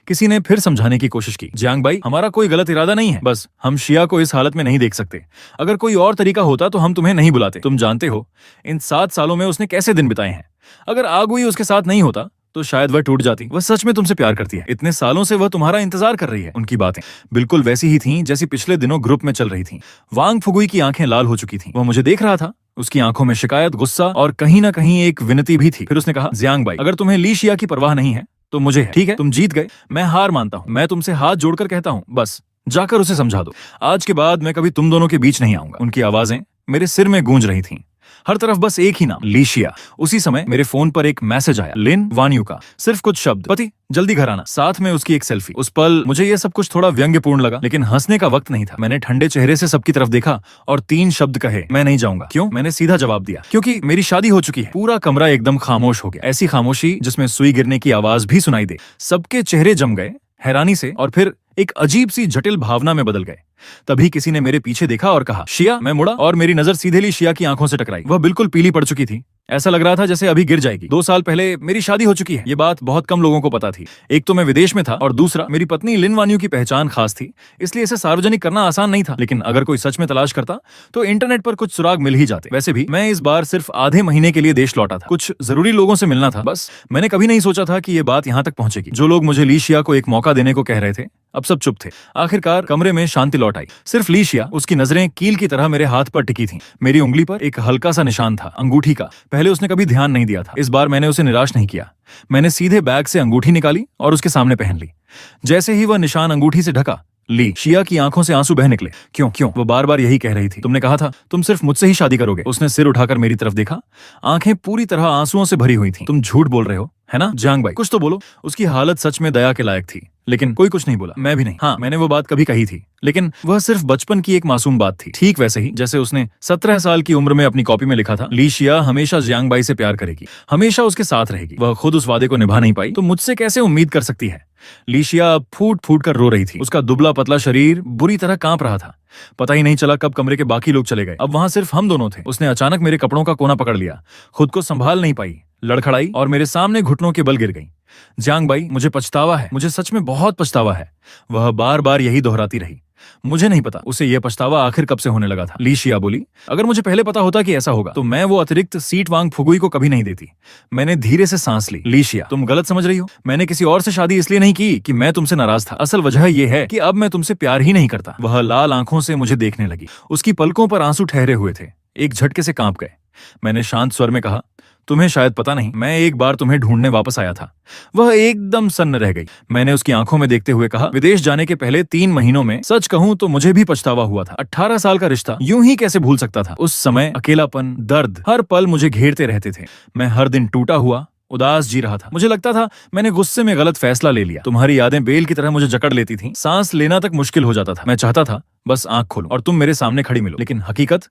किसी ने फिर समझाने की कोशिश की, जियांग भाई, हमारा कोई गलत इरादा नहीं है, बस हम शिया को इस हालत में नहीं देख सकते। अगर कोई और तरीका होता तो हम तुम्हें नहीं बुलाते। तुम जानते हो इन 7 सालों में उसने कैसे दिन बिताए हैं। अगर आगुई उसके साथ नहीं होता तो शायद वह टूट जाती। वह सच में तुमसे प्यार करती है। इतने सालों से वह तुम्हारा इंतजार कर रही है। उनकी बातें बिल्कुल वैसी ही थीं जैसी पिछले दिनों ग्रुप में चल रही थीं। वांग फुगुई की आंखें लाल हो चुकी थीं। वह मुझे देख रहा था। उसकी आंखों में शिकायत, गुस्सा और कहीं ना कहीं एक विनती भी थी। फिर उसने कहा, जियांग भाई, अगर तुम्हें ली शिया की परवाह नहीं है तो मुझे है। ठीक है, तुम जीत गए। मैं हार मानता हूँ। मैं तुमसे हाथ जोड़कर कहता हूँ, बस जाकर उसे समझा दो। आज के बाद मैं कभी तुम दोनों के बीच नहीं आऊंगा। उनकी आवाजें मेरे सिर में गूंज रही थीं। हर तरफ बस एक ही नाम, ली शिया। उसी समय मेरे फोन पर एक मैसेज आया, लिन वान्यू का। सिर्फ कुछ शब्द, पति जल्दी घर आना, साथ में उसकी एक सेल्फी। उस पल मुझे ये सब कुछ थोड़ा व्यंग्यपूर्ण लगा, लेकिन हंसने का वक्त नहीं था। मैंने ठंडे चेहरे से सबकी तरफ देखा और 3 शब्द कहे, मैं नहीं जाऊंगा। क्यों? मैंने सीधा जवाब दिया, क्योंकि मेरी शादी हो चुकी है। पूरा कमरा एकदम खामोश हो गया। ऐसी खामोशी जिसमें सुई गिरने की आवाज भी सुनाई दे। सबके चेहरे जम गए हैरानी से और फिर एक अजीब सी जटिल भावना में बदल गए। तभी किसी ने मेरे पीछे देखा और कहा, शिया। मैं मुड़ा और मेरी नजर सीधे ली शिया की आंखों से टकराई। वह बिल्कुल पीली पड़ चुकी थी। ऐसा लग रहा था जैसे अभी गिर जाएगी। 2 साल पहले मेरी शादी हो चुकी है। ये बात बहुत कम लोगों को पता थी। एक तो मैं विदेश में था और दूसरा मेरी पत्नी लिन वान्यू की पहचान खास थी, इसलिए इसे सार्वजनिक करना आसान नहीं था। लेकिन अगर कोई सच में तलाश करता तो इंटरनेट पर कुछ सुराग मिल ही जाते। वैसे भी मैं इस बार सिर्फ आधे महीने के लिए देश लौटा था। कुछ जरूरी लोगों से मिलना था बस। मैंने कभी नहीं सोचा था कि ये बात यहाँ तक पहुंचेगी। जो लोग मुझे ली शिया को एक मौका देने को कह रहे थे, अब सब चुप थे। आखिरकार कमरे में शांति लौट आई। सिर्फ ली शिया, उसकी नजरें कील की तरह मेरे हाथ पर टिकी थीं। मेरी उंगली पर एक हल्का सा निशान था, अंगूठी का। पहले उसने कभी ध्यान नहीं दिया था। इस बार मैंने उसे निराश नहीं किया। मैंने सीधे बैग से अंगूठी निकाली और उसके सामने पहन ली। जैसे ही वह निशान अंगूठी से ढका, ली शिया की आंखों से आंसू बह निकले। क्यों क्यों? वो बार बार यही कह रही थी, तुमने कहा था तुम सिर्फ मुझसे ही शादी करोगे। उसने सिर उठाकर मेरी तरफ देखा। आंखें पूरी तरह आंसुओं से भरी हुई थीं। तुम झूठ बोल रहे हो। है ना जियांग बाई, कुछ तो बोलो। उसकी हालत सच में दया के लायक थी, लेकिन कोई कुछ नहीं बोला, मैं भी नहीं। हाँ, मैंने वो बात कभी कही थी, लेकिन वह सिर्फ बचपन की एक मासूम बात थी। ठीक वैसे ही जैसे उसने 17 साल की उम्र में अपनी कॉपी में लिखा था, ली शिया हमेशा जियांग बाई से प्यार करेगी, हमेशा उसके साथ रहेगी। वह खुद उस वादे को निभा नहीं पाई तो मुझसे कैसे उम्मीद कर सकती है। ली शिया फूट फूट कर रो रही थी। उसका दुबला पतला शरीर बुरी तरह कांप रहा था। पता ही नहीं चला कब कमरे के बाकी लोग चले गए। अब वहां सिर्फ हम दोनों थे। उसने अचानक मेरे कपड़ों का कोना पकड़ लिया, खुद को संभाल नहीं पाई, लड़खड़ाई और मेरे सामने घुटनों के बल गिर गई। जियांग बाई, मुझे पछतावा है, मुझे सच में बहुत पछतावा है। वह बार बार यही दोहराती रही। मुझे नहीं पता उसे यह पछतावा आखिर कब से होने लगा था। ली शिया बोली, अगर मुझे पहले पता होता कि ऐसा होगा तो मैं वो अतिरिक्त सीट वांग फुगुई को कभी नहीं देती। मैंने धीरे से सांस ली। ली शिया, तुम गलत समझ रही हो। मैंने किसी और से शादी इसलिए नहीं की कि मैं तुमसे नाराज था। असल वजह यह है कि अब मैं तुमसे प्यार ही नहीं करता। वह लाल आंखों से मुझे देखने लगी। उसकी पलकों पर आंसू ठहरे हुए थे, एक झटके से कांप गए। मैंने शांत स्वर में कहा, तुम्हें शायद पता नहीं, मैं एक बार तुम्हें ढूंढने वापस आया था। वह एकदम सन्न रह गई। मैंने उसकी आंखों में देखते हुए कहा, विदेश जाने के पहले 3 महीनों में सच कहूं तो मुझे भी पछतावा हुआ था। 18 साल का रिश्ता यूं ही कैसे भूल सकता था। उस समय अकेलापन, दर्द हर पल मुझे घेरते रहते थे। मैं हर दिन टूटा हुआ, उदास जी रहा था। मुझे लगता था मैंने गुस्से में गलत फैसला ले लिया। तुम्हारी यादें बेल की तरह मुझे जकड़ लेती थीं। सांस लेना तक मुश्किल हो जाता था। मैं चाहता था बस आंख खोलूं और तुम मेरे सामने खड़ी मिलो। लेकिन हकीकत,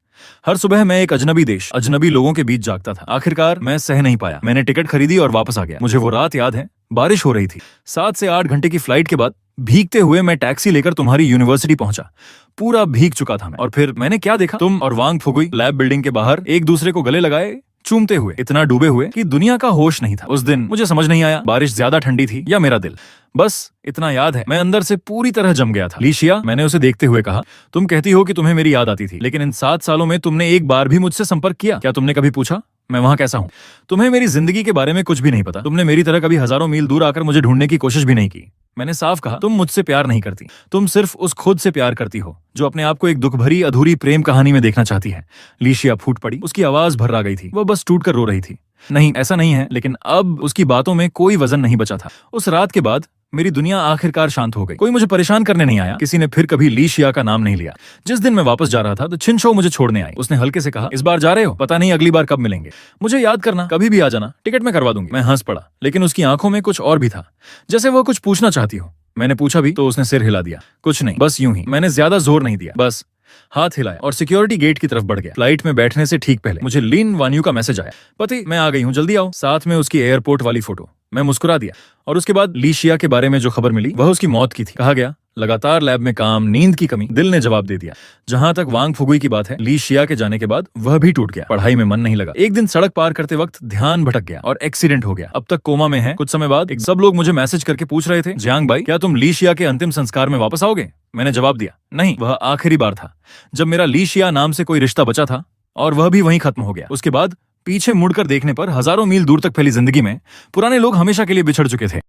हर सुबह मैं एक अजनबी देश, अजनबी लोगों के बीच जागता था। आखिरकार मैं सह नहीं पाया। मैंने टिकट खरीदी और वापस आ गया। मुझे वो रात याद है, बारिश हो रही थी। 7 से 8 घंटे की फ्लाइट के बाद भीगते हुए मैं टैक्सी लेकर तुम्हारी यूनिवर्सिटी पहुंचा। पूरा भीग चुका था मैं। और फिर मैंने क्या देखा, तुम और वांग फुगुई लैब बिल्डिंग के बाहर एक दूसरे को गले लगाए, चूमते हुए, इतना डूबे हुए कि दुनिया का होश नहीं था। उस दिन मुझे समझ नहीं आया बारिश ज्यादा ठंडी थी या मेरा दिल। बस इतना याद है, मैं अंदर से पूरी तरह जम गया था। ली शिया, मैंने उसे देखते हुए कहा, तुम कहती हो कि तुम्हें मेरी याद आती थी, लेकिन इन 7 सालों में तुमने एक बार भी मुझसे संपर्क किया? क्या तुमने कभी पूछा मैं वहां कैसा हूं? तुम्हें मेरी जिंदगी के बारे में कुछ भी नहीं पता। तुमने मेरी तरह कभी हजारों मील दूर आकर मुझे ढूंढने की कोशिश भी नहीं की। मैंने साफ कहा, तुम मुझसे प्यार नहीं करती। तुम सिर्फ उस खुद से प्यार करती हो जो अपने आप को एक दुख भरी अधूरी प्रेम कहानी में देखना चाहती है। ली शिया फूट पड़ी। उसकी आवाज भर्रा गई थी। वह बस टूट कर रो रही थी। नहीं, ऐसा नहीं है, लेकिन अब उसकी बातों में कोई वजन नहीं बचा था। उस रात के बाद मेरी दुनिया आखिरकार शांत हो गई। कोई मुझे परेशान करने नहीं आया। किसी ने फिर कभी ली शिया का नाम नहीं लिया। जिस दिन मैं वापस जा रहा था तो छिनशो मुझे छोड़ने आई। उसने हल्के से कहा, इस बार जा रहे हो? पता नहीं अगली बार कब मिलेंगे। मुझे याद करना, कभी भी आ जाना, टिकट मैं करवा दूंगी। मैं हंस पड़ा, लेकिन उसकी आंखों में कुछ और भी था, जैसे वह कुछ पूछना चाहती हो। मैंने पूछा भी तो उसने सिर हिला दिया। कुछ नहीं, बस यूं ही। मैंने ज्यादा जोर नहीं दिया, बस हाथ हिलाया और सिक्योरिटी गेट की तरफ बढ़ गया। फ्लाइट में बैठने से ठीक पहले मुझे लिन वान्यू का मैसेज आया, पति मैं आ गई हूँ, जल्दी आओ। साथ में उसकी एयरपोर्ट वाली फोटो। मैं मुस्कुरा दिया। और उसके बाद ली शिया के बारे में जो खबर मिली वह उसकी मौत की थी। कहा गया लगातार लैब में काम, नींद की कमी। दिल ने जवाब दे दिया। जहां तक वांग फुगुई की बात है, ली शिया के जाने के बाद वह भी टूट गया। पढ़ाई में मन नहीं लगा। एक दिन सड़क पार करते वक्त ध्यान भटक गया और एक्सीडेंट हो गया। अब तक कोमा में है। कुछ समय बाद सब लोग मुझे मैसेज करके पूछ रहे थे, जियांग बाई क्या तुम ली शिया के अंतिम संस्कार में वापस आओगे? मैंने जवाब दिया, नहीं, वह आखिरी बार था जब मेरा ली शिया नाम से कोई रिश्ता बचा था और वह भी वहीं खत्म हो गया। उसके बाद पीछे मुड़कर देखने पर हजारों मील दूर तक फैली जिंदगी में पुराने लोग हमेशा के लिए बिछड़ चुके थे।